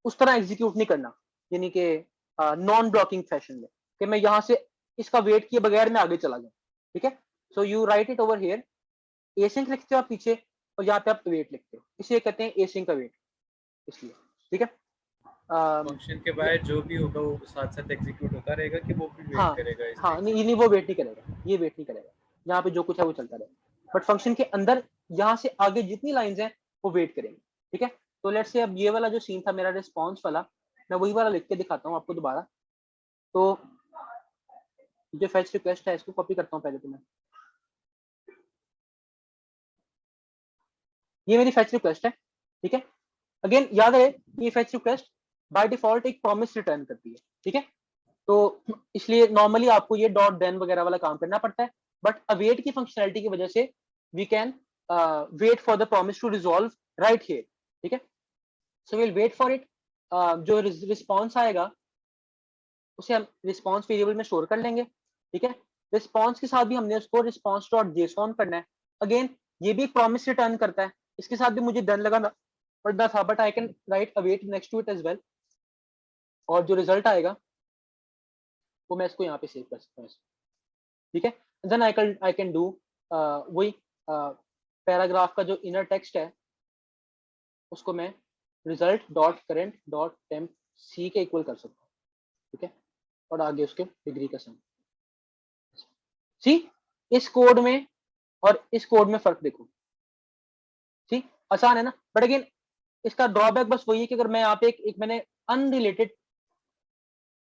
A: उस तरह एग्जीक्यूट नहीं करना, यानी कि नॉन ब्लॉकिंग फैशन में, कि मैं यहां से इसका वेट किए बगैर मैं आगे चला जाऊं। ठीक है, so you right it over here, async लिखते हो आप पीछे और यहाँ पे आप वेट लिखते हो, इसे कहते हैं एसिंक अवेट, इसलिए। ठीक है,
C: फंक्शन के बाहर जो भी होगा वो साथ साथ एग्जीक्यूट होता रहेगा कि वो भी वेट
A: हाँ
C: करेगा इस
A: हाँ, नहीं वो वेट नहीं करेगा, ये वेट नहीं करेगा, यहाँ पे जो कुछ है वो चलता रहेगा, बट फंक्शन के अंदर यहाँ से आगे जितनी लाइंस हैं वो वेट करेंगे। ठीक है, तो लेट्स से अब ये वाला जो सीन था मेरा रिस्पॉन्स वाला, मैं वही वाला लिख के दिखाता हूँ आपको दोबारा। तो जो फेच रिक्वेस्ट है इसको कॉपी करता हूँ पहले, तो मैं, ये मेरी फेच रिक्वेस्ट है। ठीक है, अगेन याद रहे ये फेच रिक्वेस्ट बाय डिफॉल्ट एक प्रॉमिस रिटर्न करती है। ठीक है, तो इसलिए नॉर्मली आपको ये डॉट देन वगैरह वाला काम करना पड़ता है, बट अवेट की फंक्शनैलिटी की वजह से we can wait for the promise to resolve right here. ठीक है, so will wait for it, जो रिस्पॉन्स आएगा उसे हम रिस्पॉन्स वेरिएबल में स्टोर कर लेंगे। ठीक है, रिस्पॉन्स के साथ भी हमने उसको रिस्पॉन्स डॉट जेसॉन करना है। अगेन ये भी एक प्रॉमिस रिटर्न करता है, इसके साथ भी मुझे देन लगाना पड़ता था, but I can write await next to it as well, और जो रिजल्ट आएगा वो मैं इसको यहाँ पे सेव कर सकता हूँ। ठीक है, देन आई कैन डू वही पैराग्राफ का जो इनर टेक्स्ट है उसको मैं result dot current dot temp C के इक्वल कर सकता हूँ। ठीक है, और आगे उसके डिग्री का सम। सी, इस कोड में और इस कोड में फर्क देखो। ठीक, आसान है ना, बट अगेन इसका ड्रॉबैक बस वही है कि अगर मैं यहाँ पे एक मैंने अनरिलेटेड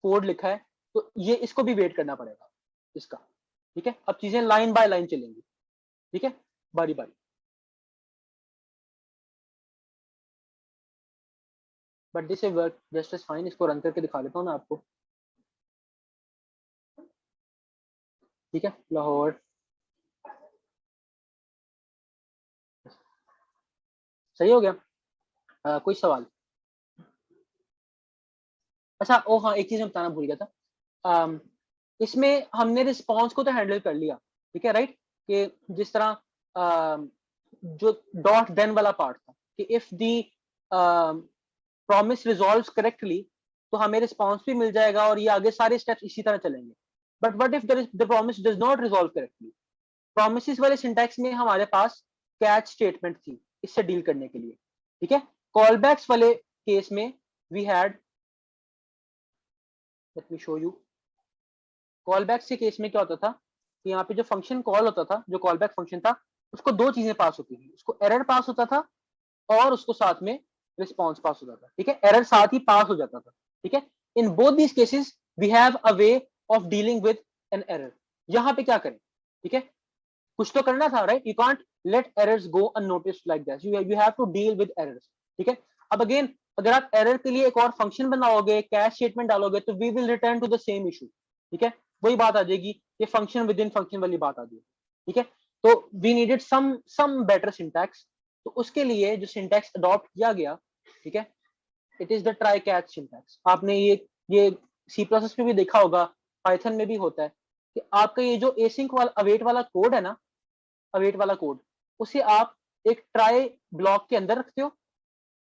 A: कोड लिखा है तो ये इसको भी वेट करना पड़ेगा इसका। ठीक है, अब चीजें लाइन बाय लाइन चलेंगी। ठीक है, बारी बारी, but this work just as fine. इसको रन करके दिखा देता हूँ ना आपको। ठीक है, लाहौर, सही हो गया। कोई सवाल? अच्छा, ओ हाँ, एक चीज मैं बताना भूल गया था, इसमें हमने रिस्पॉन्स को तो हैंडल कर लिया। ठीक है, राइट, कि जिस तरह जो डॉट देन वाला पार्ट था कि if the promise resolves correctly तो हमें रिस्पॉन्स भी मिल जाएगा और ये आगे सारे स्टेप्स इसी तरह चलेंगे। But what if the promise does not resolve correctly? Promises वाले सिंटैक्स में हमारे पास कैच स्टेटमेंट थी इससे डील करने के लिए, ठीक है। कॉलबैक्स वाले केस में we had, let me show you, callbacks के केस में क्या होता था कि यहाँ पे जो फंक्शन कॉल होता था, जो कॉलबैक फंक्शन था, उसको दो चीजें पास होती थी, उसको एरर पास होता था और उसको साथ में रिस्पॉन्स पास होता था, ठीक है। एरर साथ ही पास हो जाता था, ठीक है। In both these cases we have a way of dealing with an error. यहाँ पे क्या करें, ठीक है, कुछ तो करना था, right? You can't let errors go unnoticed like that, you have to deal with errors, ठीक है। अब अगेन अगर आप एरर के लिए एक और फंक्शन बनाओगे, कैश स्टेटमेंट डालोगे, तो we will return to the same issue, ठीक है। वही बात आ जाएगी, ये फंक्शन विद इन फंक्शन वाली बात आ जाएगी, ठीक है। तो we needed some better syntax, तो उसके लिए जो सिंटैक्स अडॉप्ट किया गया, ठीक है, it is the try catch syntax. आपने ये सी प्लस में भी देखा होगा, पाइथन में भी होता है कि आपका ये जो एसिंक वाला अवेट वाला कोड है ना, अवेट वाला कोड, उसे आप एक ट्राई ब्लॉक के अंदर रखते हो,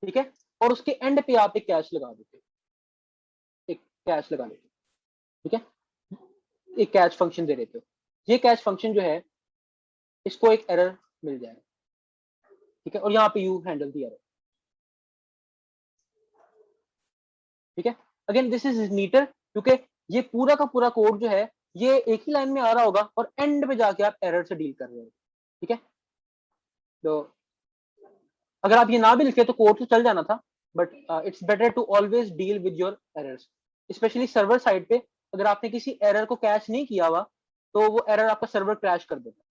A: ठीक है, और उसके एंड पे आप एक कैच लगा देते हो, एक कैच लगा देते हो, ठीक है, एक कैच फंक्शन दे देते हो। ये कैच फंक्शन जो है, इसको एक एरर मिल जाएगा, ठीक है, और यहाँ पे यू हैंडल दी एरर, ठीक है। अगेन दिस इज नीटर, क्योंकि ये पूरा का पूरा कोड जो है ये एक ही लाइन में आ रहा होगा और एंड पे जाके आप एरर से डील कर रहे हो, ठीक है। तो अगर आप ये ना भी लिखे तो कोड तो चल जाना था, but it's better to always deal with your errors, specially server side पे। अगर आपने किसी एरर को कैच नहीं किया हुआ तो वो एरर आपका सर्वर क्रैश कर देता है।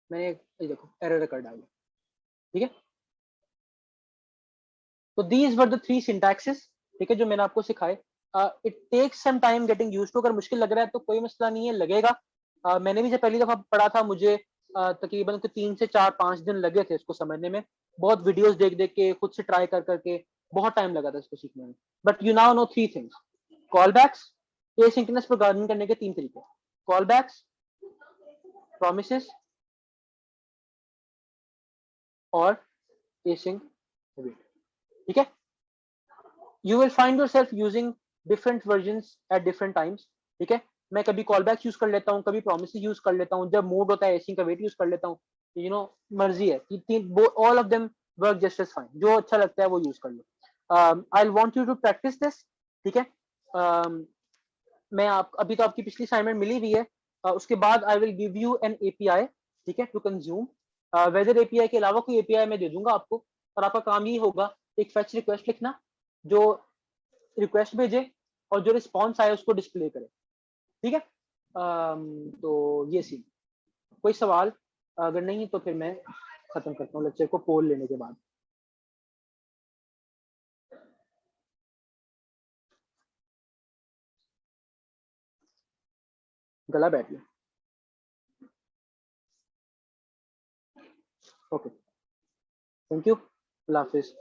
A: मैंने ये देखो एरर कर डाला, ठीक है। तो these were the three syntaxes, ठीक है, जो मैंने आपको सिखाए। It takes some time getting used to. अगर मुश्किल लग रहा है तो कोई मसला नहीं है, लगेगा। मैंने भी जब पहली दफा पढ़ा था, मुझे तकरीबन 3 से 4-5 दिन लगे थे इसको समझने में। बहुत वीडियोस देख देख के, खुद से ट्राई कर करके बहुत टाइम लगा था इसको सीखने में। But you now know 3 things: callbacks, asynchronous programming करने के 3 तरीके, कॉलबैक्स, प्रॉमिसेस और एसिंक अवेट, ठीक है। You will find yourself using different versions at different times, ठीक है। मैं कभी कॉलबैक्स यूज कर लेता हूँ, कभी प्रॉमिसेस यूज कर लेता हूँ, जब मूड होता है एसिंक अवेट यूज कर लेता हूँ। यू नो, मर्जी है कि all of them work just as fine, जो अच्छा लगता है वो यूज कर लो। I want you to practice this, ठीक है। मैं आप अभी तो आपकी पिछली असाइनमेंट मिली हुई है, उसके बाद आई will give you N API, ठीक है, टू कंज्यूम। वेदर एपीआई के अलावा कोई एपीआई मैं दे दूंगा आपको, और आपका काम ये होगा एक फेच रिक्वेस्ट लिखना जो रिक्वेस्ट भेजे और जो रिस्पॉन्स आए उसको डिस्प्ले करे, ठीक है। तो ये सी कोई सवाल अगर नहीं तो फिर मैं खत्म करता हूँ लेक्चर को पोल लेने के बाद। गला बैठ गया, okay, thank you, Allah Hafiz.